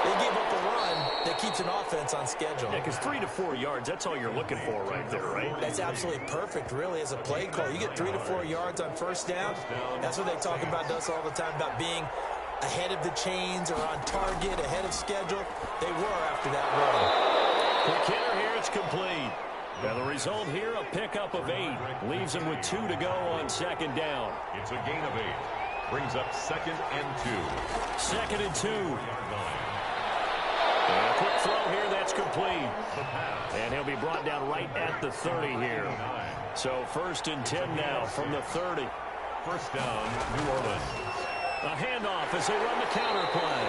they give up a run that keeps an offense on schedule. Yeah, because 3 to 4 yards, that's all you're looking for right there, right? That's absolutely perfect, really, as a play call. You get 3 to 4 yards on 1st down. That's what they talk about us all the time, about being ahead of the chains or on target, ahead of schedule. They were after that run. Quick hitter here, it's complete. Now the result here, a pickup of 8. Leaves them with 2 to go on 2nd down. It's a gain of 8. Brings up 2nd and 2. 2nd and 2. And a quick throw here, that's complete. And he'll be brought down right at the 30 here. So 1st and 10 now from the 30. First down, New Orleans. A handoff as they run the counter play.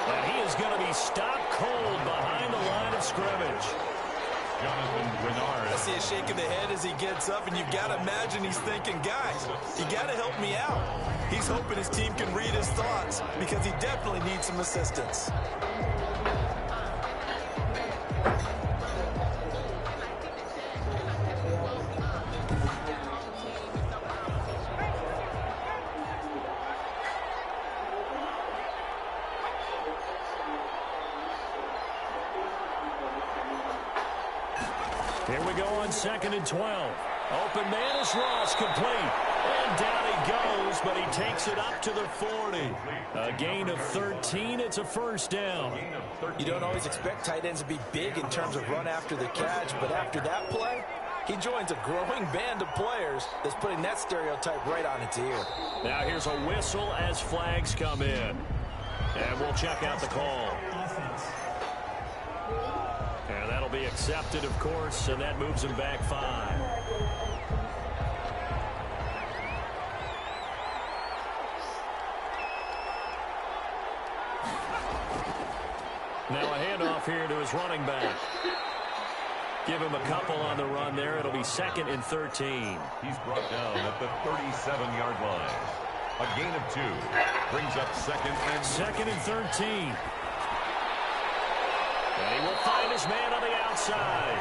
And he is going to be stopped cold behind the line of scrimmage. Jonathan Renard. I see a shake of the head as he gets up, and you've got to imagine he's thinking, guys, you got to help me out. He's hoping his team can read his thoughts because he definitely needs some assistance. Here we go on 2nd and 12. Open man is Ross, complete. And down he goes, but he takes it up to the 40. A gain of 13. It's a first down. You don't always expect tight ends to be big in terms of run after the catch, but after that play, he joins a growing band of players that's putting that stereotype right on its ear. Now here's a whistle as flags come in. And we'll check out the call. And that'll be accepted, of course, and that moves him back 5. Now a handoff here to his running back. Give him a couple on the run there. It'll be 2nd and 13. He's brought down at the 37-yard line. A gain of 2 brings up 2nd and 13. And he will find his man on the outside.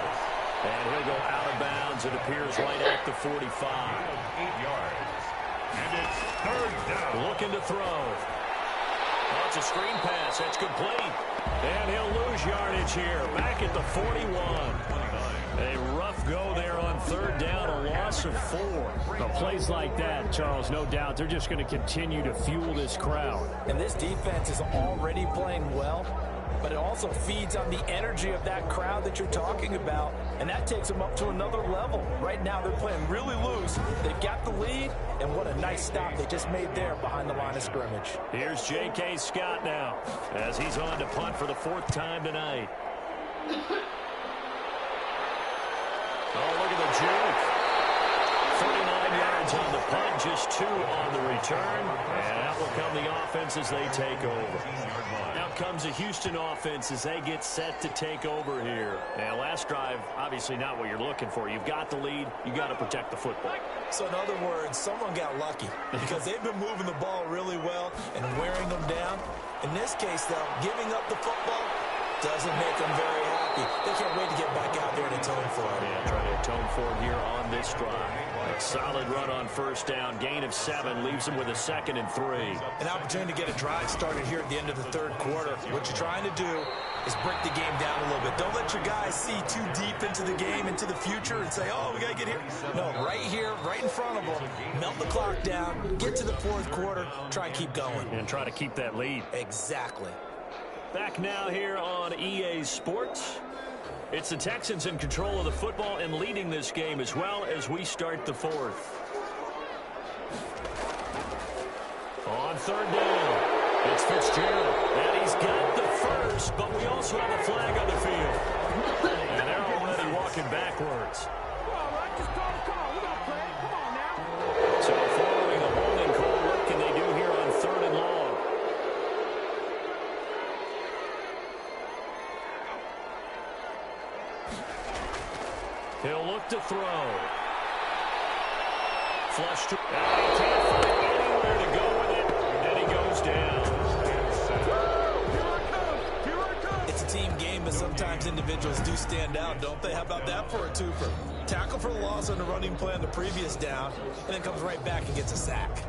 And he'll go out of bounds. It appears right at the 45. 8 yards. And it's 3rd down. Looking to throw. Oh, it's a screen pass. That's complete. And he'll lose yardage here. Back at the 41. A rough go there on 3rd down. A loss of 4. Well, plays like that, Charles, no doubt, they're just going to continue to fuel this crowd. And this defense is already playing well, but it also feeds on the energy of that crowd that you're talking about, and that takes them up to another level. Right now they're playing really loose. They've got the lead, and what a nice stop they just made there behind the line of scrimmage. Here's J.K. Scott now as he's on to punt for the 4th time tonight. Oh, look at the juke. 39 yards on the punt, just 2 on the return. And out will come the offense as they take over. Out comes the Houston offense as they get set to take over here. And last drive, obviously not what you're looking for. You've got the lead. You've got to protect the football. So in other words, someone got lucky because they've been moving the ball really well and wearing them down. In this case, though, giving up the football doesn't make them very happy. They can't wait to get back out there and atone for it. Yeah, trying to atone for it here on this drive. A solid run on 1st down. Gain of 7 leaves them with a 2nd and 3. An opportunity to get a drive started here at the end of the 3rd quarter. What you're trying to do is break the game down a little bit. Don't let your guys see too deep into the game, into the future, and say, oh, we got to get here. No, right here, right in front of them. Melt the clock down, get to the 4th quarter, try and keep going. And try to keep that lead. Exactly. Back now here on EA Sports. It's the Texans in control of the football and leading this game as well as we start the 4th. On 3rd down, it's Fitzgerald. And he's got the first, but we also have a flag on the field. And they're already walking backwards. So following a holding call, what can they do here on 3rd and long? He'll look to throw. Flush to... And he can't find anywhere to go with it. And he goes down. It's a team game, but sometimes individuals do stand out, don't they? How about that for a twofer? Tackle for the loss on the running play on the previous down, and then comes right back and gets a sack.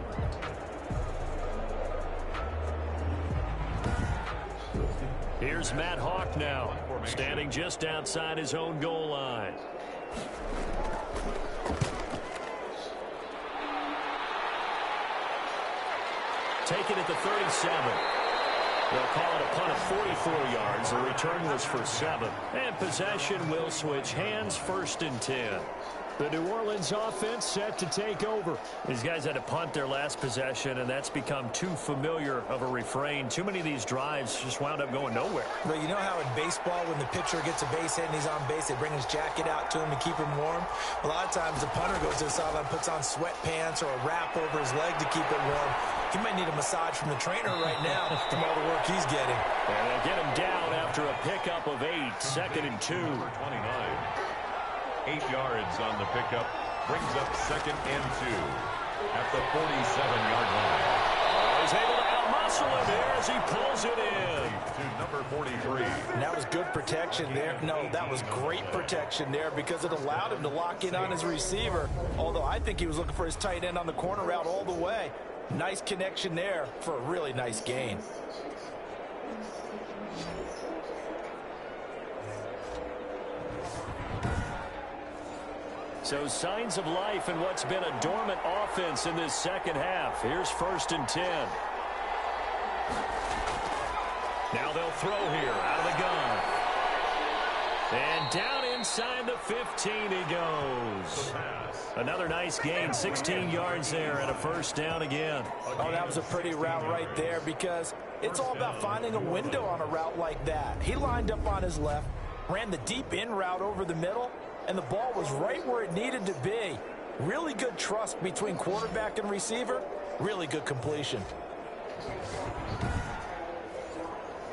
Here's Matt Hawk now, standing just outside his own goal line. Taken at the 37. They'll call it a punt of 44 yards. The return was for 7. And possession will switch hands, 1st and 10. The New Orleans offense set to take over. These guys had to punt their last possession, and that's become too familiar of a refrain. Too many of these drives just wound up going nowhere. But you know how in baseball, when the pitcher gets a base hit and he's on base, they bring his jacket out to him to keep him warm? A lot of times the punter goes to the sideline, puts on sweatpants or a wrap over his leg to keep it warm. He might need a massage from the trainer right now from all the work he's getting. And they'll get him down after a pickup of 8, 2nd and 2. 29. 8 yards on the pickup. Brings up 2nd and 2 at the 47-yard line. He's able to outmuscle him there as he pulls it in. To number 43. And that was good protection there. No, that was great protection there because it allowed him to lock in on his receiver. Although I think he was looking for his tight end on the corner route all the way. Nice connection there for a really nice gain. So signs of life in what's been a dormant offense in this second half. Here's 1st and 10. Now they'll throw here out of the gun. And down inside the 15 he goes. Another nice gain, 16 yards there and a 1st down again. Oh, that was a pretty route right there because it's all about finding a window on a route like that. He lined up on his left, ran the deep in route over the middle, and the ball was right where it needed to be. Really good trust between quarterback and receiver. Really good completion.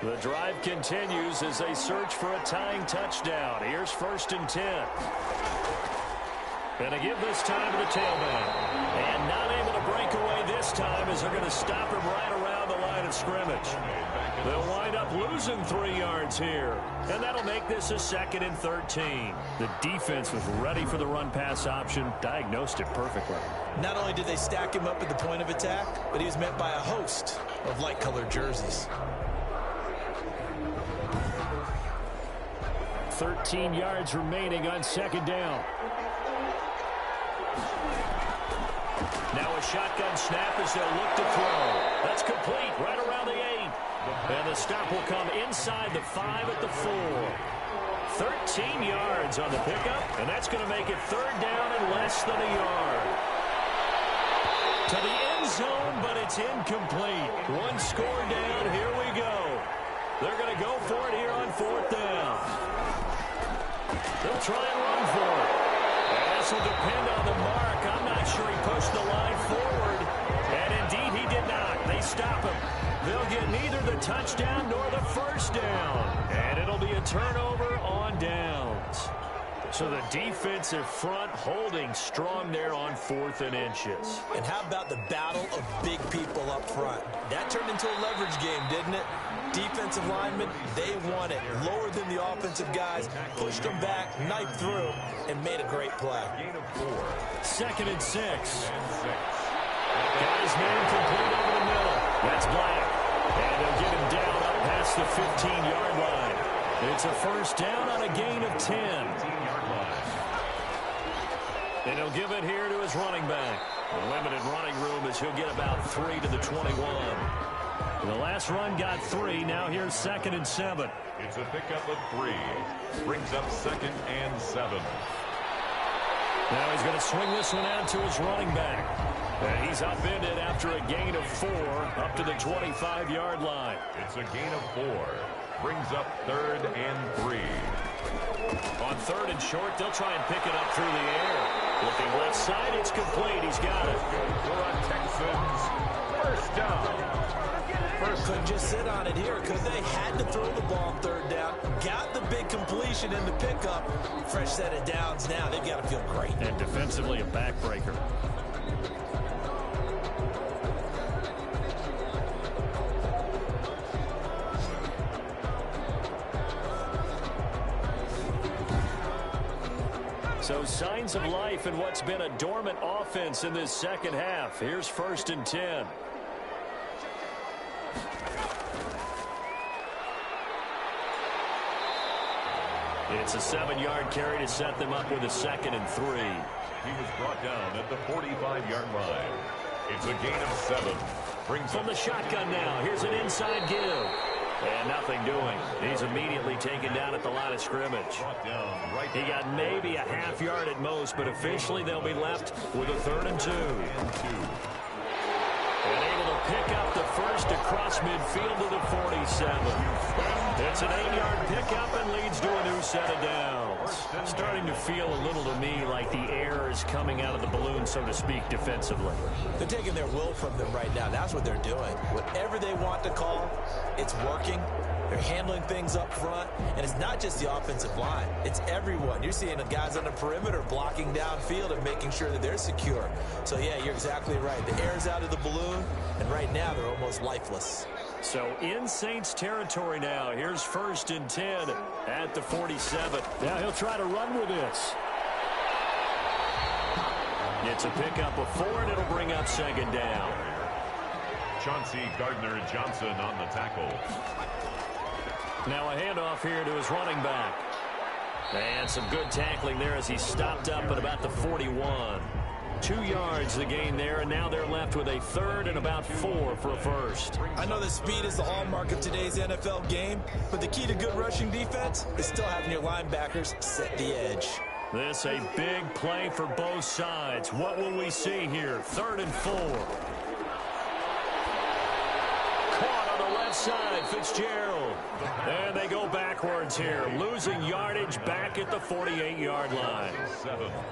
The drive continues as they search for a tying touchdown. Here's 1st and 10. And to give this time to the tailback. And not able to break away this time as they're going to stop him right around the line of scrimmage. They'll wind up losing 3 yards here. And that'll make this a 2nd and 13. The defense was ready for the run-pass option, diagnosed it perfectly. Not only did they stack him up at the point of attack, but he was met by a host of light-colored jerseys. 13 yards remaining on 2nd down. Now a shotgun snap as they'll look to throw. That's complete right around the 8. And the stop will come inside the 5 at the 4. 13 yards on the pickup, and that's going to make it 3rd down and less than a yard. To the end zone, but it's incomplete. 1 score down. Here we go. They're going to go for it here on 4th down. They'll try and run for it. And this will depend on the mark. I'm not sure he pushed the line forward. And indeed he did not. They stop him. They'll get neither the touchdown nor the 1st down. And it'll be a turnover on downs. So the defensive front holding strong there on 4th and inches. And how about the battle of big people up front? That turned into a leverage game, didn't it? Defensive linemen, they won it. Lower than the offensive guys, pushed them back, knifed through, and made a great play. 2nd and 6. Got his man complete over the middle. That's Black. And they'll get him down up past the 15-yard line. It's a 1st down on a gain of 10. And he'll give it here to his running back. The limited running room as he'll get about 3 to the 21. The last run got 3. Now here's 2nd and 7. It's a pickup of 3. Brings up 2nd and 7. Now he's going to swing this one out to his running back. And he's upended after a gain of 4 up to the 25-yard line. It's a gain of 4. Brings up 3rd and 3. On 3rd and short, they'll try and pick it up through the air. Looking left side, it's complete. He's got it. For a Texans 1st down. Couldn't just sit on it here because they had to throw the ball 3rd down. Got the big completion in the pickup. Fresh set of downs now. They've got to feel great. And defensively, a backbreaker. So signs of life in what's been a dormant offense in this second half. Here's 1st and 10. It's a 7-yard carry to set them up with a 2nd and 3. He was brought down at the 45-yard line. It's a gain of 7. From the shotgun now, here's an inside give. And nothing doing. He's immediately taken down at the line of scrimmage. He got maybe a half yard at most, but officially they'll be left with a 3rd and 2. And able to pick up the first across midfield to the 47. It's an 8-yard pickup and leads to a new set of downs. Starting to feel a little to me like the air is coming out of the balloon, so to speak, defensively. They're taking their will from them right now. That's what they're doing. Whatever they want to call, it's working. They're handling things up front, and it's not just the offensive line. It's everyone. You're seeing the guys on the perimeter blocking downfield and making sure that they're secure. So, yeah, you're exactly right. The air's out of the balloon, and right now they're almost lifeless. So in Saints territory now. Here's 1st and 10 at the 47. Now he'll try to run with this. It's a pickup of 4, and it'll bring up 2nd down. Chauncey Gardner-Johnson on the tackle. Now a handoff here to his running back. And some good tackling there as he stopped up at about the 41. 2 yards the gain there, and now they're left with a 3rd and about 4 for a first. I know that speed is the hallmark of today's NFL game, but the key to good rushing defense is still having your linebackers set the edge. This a big play for both sides. What will we see here? 3rd and 4. Caught on the left side, Fitzgerald. And they go backwards here, losing yardage back at the 48-yard line.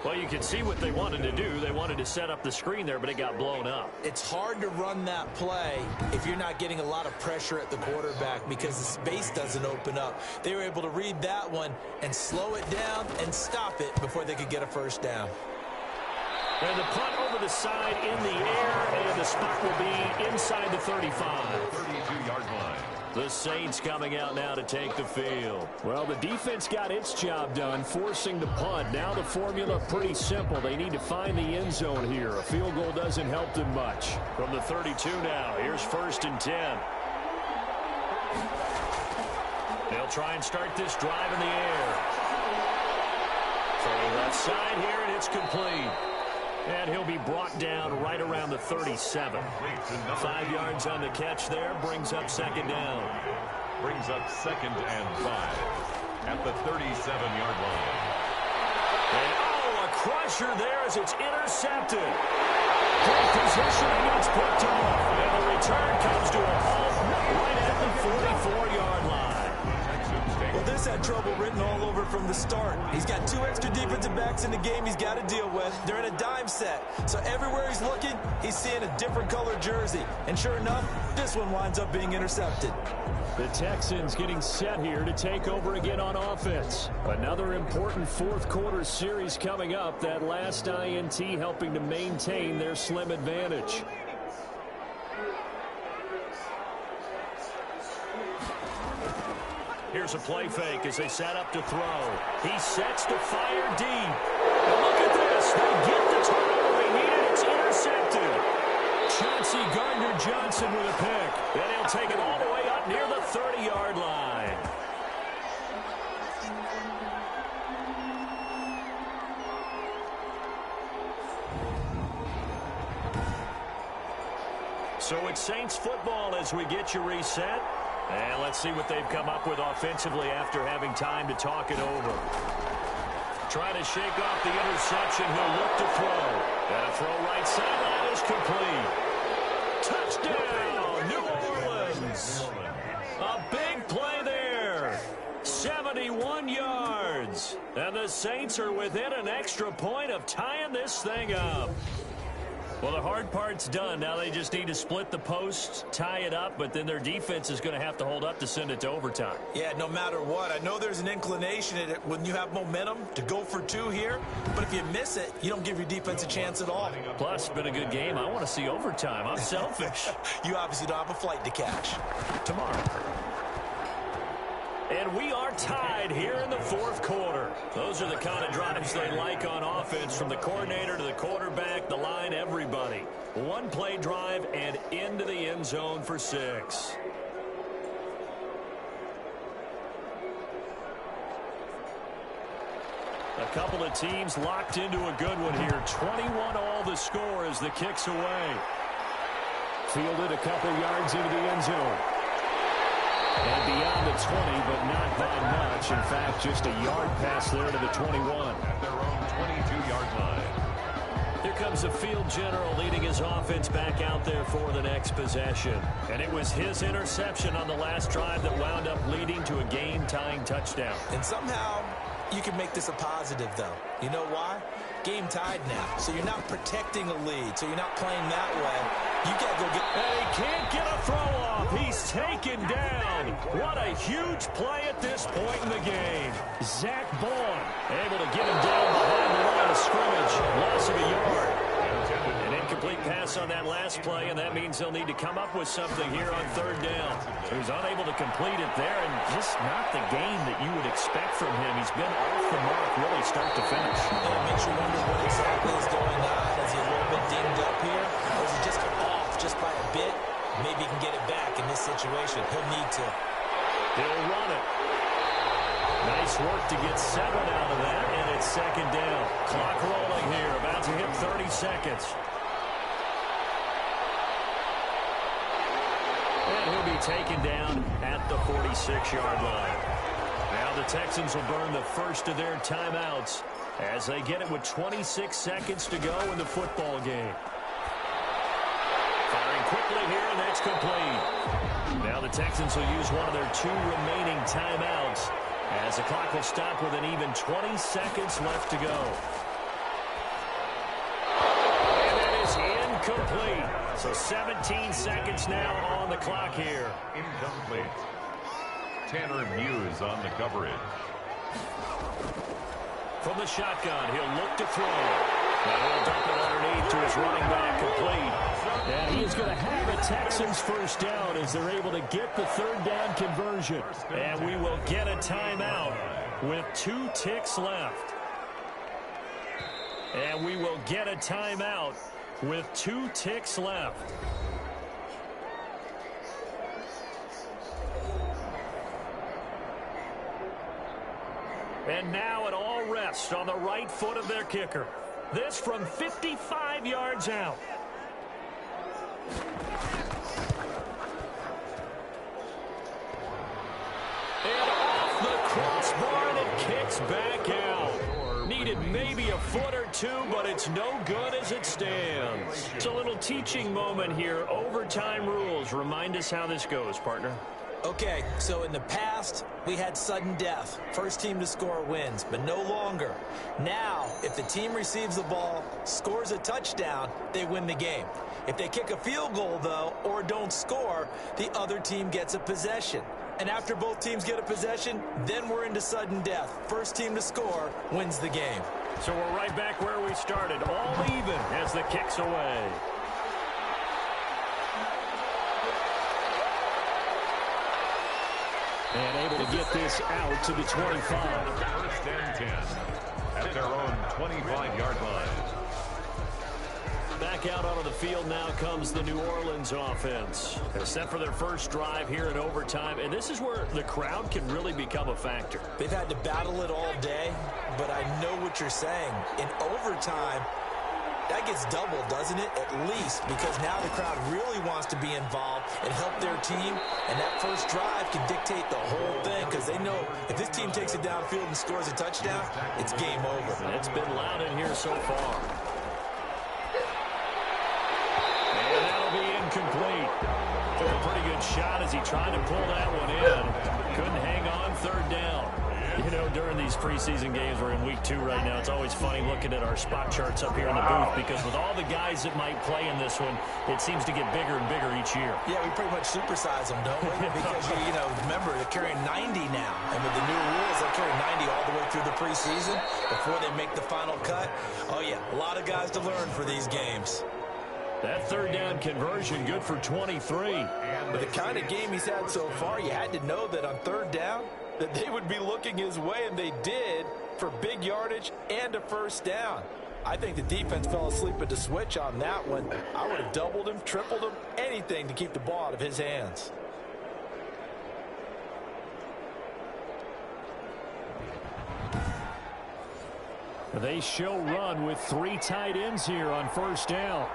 Well, you can see what they wanted to do. They wanted to set up the screen there, but it got blown up. It's hard to run that play if you're not getting a lot of pressure at the quarterback because the space doesn't open up. They were able to read that one and slow it down and stop it before they could get a first down. And the punt over the side in the air, and the spot will be inside the 35. 32-yard line. The Saints coming out now to take the field. Well, the defense got its job done, forcing the punt. Now the formula pretty simple. They need to find the end zone here. A field goal doesn't help them much. From the 32 now, here's 1st and 10. They'll try and start this drive in the air. From the left side here, and it's complete. And he'll be brought down right around the 37. 5 yards on the catch there, brings up 2nd down. Brings up 2nd and 5 at the 37-yard line. And a crusher there as it's intercepted. Great positioning, it's picked off. And the return comes to a halt right at the 44-yard line. Well, this had trouble written all over from the start. He's got 2 extra defensive backs in the game he's got to deal with. They're in a dime set. So everywhere he's looking, he's seeing a different color jersey. And sure enough, this one winds up being intercepted. The Texans getting set here to take over again on offense. Another important 4th quarter series coming up. That last INT helping to maintain their slim advantage. Here's a play fake as they set up to throw. He sets to fire deep. And look at this. They get the turnover they needed. It's intercepted. Chauncey Gardner-Johnson with a pick. And he'll take it all the way up near the 30-yard line. So it's Saints football as we get you reset. And let's see what they've come up with offensively after having time to talk it over. Trying to shake off the interception. He'll look to throw. And a throw right sideline is complete. Touchdown, New Orleans. A big play there. 71 yards. And the Saints are within an extra point of tying this thing up. Well, the hard part's done. Now they just need to split the post, tie it up, but then their defense is going to have to hold up to send it to overtime. Yeah, no matter what. I know there's an inclination in it when you have momentum to go for 2 here, but if you miss it, you don't give your defense a chance at all. Plus, it's been a good game. I want to see overtime. I'm selfish. You obviously don't have a flight to catch. Tomorrow. And we are tied here in the 4th quarter. Those are the kind of drives they like on offense, from the coordinator to the quarterback, the line, everybody. 1-play drive and into the end zone for 6. A couple of teams locked into a good one here. 21 all the score as the kick's away. fielded a couple yards into the end zone. And beyond the 20, but not by much. In fact, just a yard pass there to the 21. At their own 22-yard line. Here comes the field general leading his offense back out there for the next possession. And it was his interception on the last drive that wound up leading to a game-tying touchdown. And somehow you can make this a positive, though. You know why? Game tied now, so you're not protecting a lead, so you're not playing that way. You got to go get... And he can't get a throw off. He's taken down. What a huge play at this point in the game. Zach Bourne able to get him down behind the line of scrimmage. Loss of a yard. An incomplete pass on that last play, and that means they'll need to come up with something here on third down. So he's unable to complete it there, and just not the game that you would expect from him. He's been off the mark really start to finish. And it makes you wonder what exactly is going on. Is he a little bit dinged up here, or is he just off just by a bit? Maybe he can get it back in this situation. He'll need to. He'll run it. Nice work to get 7 out of that, and it's second down. Clock rolling here, about to hit 30 seconds. And he'll be taken down at the 46-yard line. Now the Texans will burn the first of their timeouts as they get it with 26 seconds to go in the football game. Firing quickly here, and that's complete. Now the Texans will use one of their 2 remaining timeouts as the clock will stop with an even 20 seconds left to go. And that is incomplete. So 17 seconds now on the clock here. Incomplete. Tanner Muse on the coverage. From the shotgun, he'll look to throw. Now he'll dump it underneath to his running back, complete. And he is going to have a Texans first down as they're able to get the third down conversion. And we will get a timeout with 2 ticks left. And we will get a timeout with 2 ticks left. And now it all rests on the right foot of their kicker. This from 55 yards out. And off the crossbar, and it kicks back out. Needed maybe a foot or 2, but it's no good as it stands. It's a little teaching moment here. Overtime rules. Remind us how this goes, partner. Okay, so in the past, we had sudden death. First team to score wins, but no longer. Now, if the team receives the ball, scores a touchdown, they win the game. If they kick a field goal, though, or don't score, the other team gets a possession. And after both teams get a possession, then we're into sudden death. First team to score wins the game. So we're right back where we started, all even as the kick's away. And able to get this out to the 25. First and 10 at their own 25-yard line. Back out onto the field now comes the New Orleans offense. Set for their first drive here in overtime. And this is where the crowd can really become a factor. They've had to battle it all day, but I know what you're saying. In overtime, that gets doubled, doesn't it? At least, because now the crowd really wants to be involved and help their team, and that first drive can dictate the whole thing because they know if this team takes it downfield and scores a touchdown, it's game over. And it's been loud in here so far. And that'll be incomplete. Took a pretty good shot as he tried to pull that one in. Couldn't hang on third down. You know, during these preseason games, we're in week 2 right now. It's always funny looking at our spot charts up here in the booth because with all the guys that might play in this one, it seems to get bigger and bigger each year. Yeah, we pretty much supersize them, don't we? Because, you know, remember, they're carrying 90 now. And with the new rules, they carry 90 all the way through the preseason before they make the final cut. Oh, yeah, a lot of guys to learn for these games. That third down conversion good for 23. With the kind of game he's had so far, you had to know that on third down, that they would be looking his way, and they did, for big yardage and a first down. I think the defense fell asleep at the switch on that one. I would have doubled him, tripled him, anything to keep the ball out of his hands. They show run with 3 tight ends here on first down.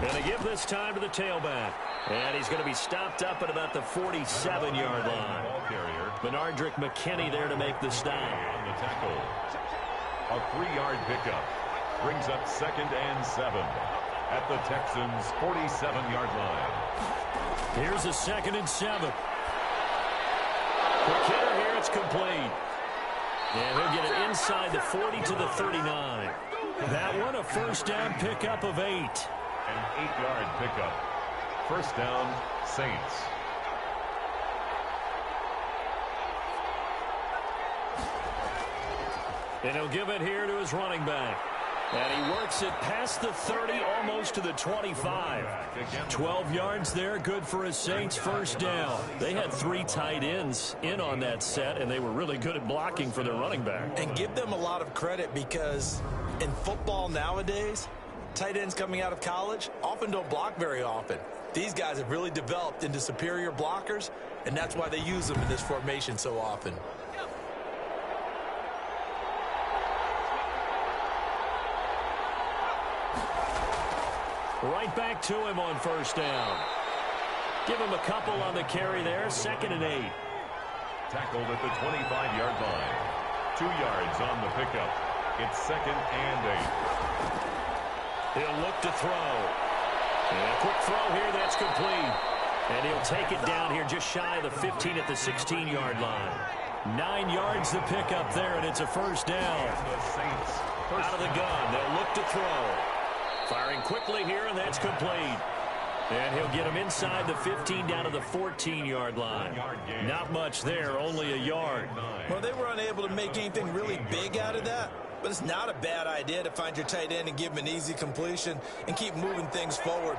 And they give this time to the tailback. And he's going to be stopped up at about the 47-yard line. Benardrick McKinney there to make the stop. On the tackle. A 3-yard pickup. Brings up 2nd and 7 at the Texans' 47-yard line. Here's a 2nd and 7. Quick hitter here, it's complete. And he'll get it inside the 40 to the 39. That one a first down pickup of 8. An 8-yard pickup. First down, Saints. And he'll give it here to his running back. And he works it past the 30, almost to the 25. 12 yards there, good for his Saints first down. They had 3 tight ends in on that set, and they were really good at blocking for their running back. And give them a lot of credit because in football nowadays, tight ends coming out of college often don't block very often. These guys have really developed into superior blockers, and that's why they use them in this formation so often. Right back to him on first down. Give him a couple on the carry there. 2nd and 8. Tackled at the 25-yard line. 2 yards on the pickup. It's 2nd and 8. He'll look to throw. And a quick throw here, that's complete. And he'll take it down here just shy of the 15 at the 16-yard line. 9 yards the pickup there, and it's a first down. The Saints out of the gun. They'll look to throw. Firing quickly here, and that's complete. And he'll get him inside the 15 down to the 14-yard line. Not much there, only a yard. Well, they were unable to make anything really big out of that. But it's not a bad idea to find your tight end and give him an easy completion and keep moving things forward.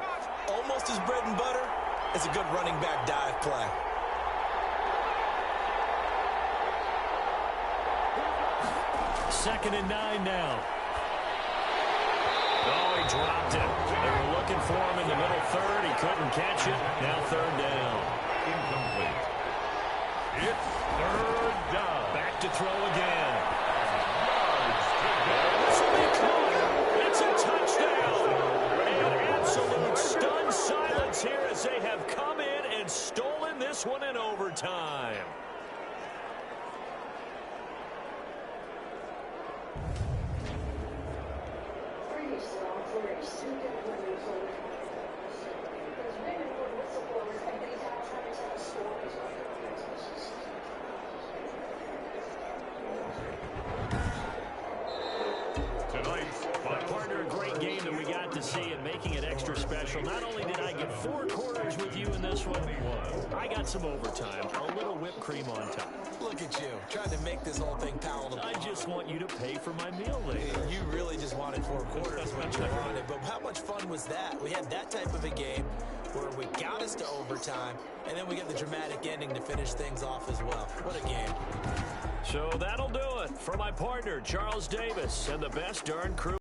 Almost his bread and butter is a good running back dive play. Second and 9 now. Oh, he dropped it. They were looking for him in the middle third. He couldn't catch it. Now 3rd down. incomplete. It's 3rd down. Back to throw again. It's a touchdown. An absolute stunned silence here as they have come in and stolen this one in overtime. Not only did I get 4 quarters with you in this one, I got some overtime, a little whipped cream on top. Look at you, trying to make this whole thing palatable. I just want you to pay for my meal later. You really just wanted 4 quarters when you wanted, but how much fun was that? We had that type of a game where we got us to overtime, and then we get the dramatic ending to finish things off as well. What a game. So that'll do it for my partner, Charles Davis, and the best darn crew.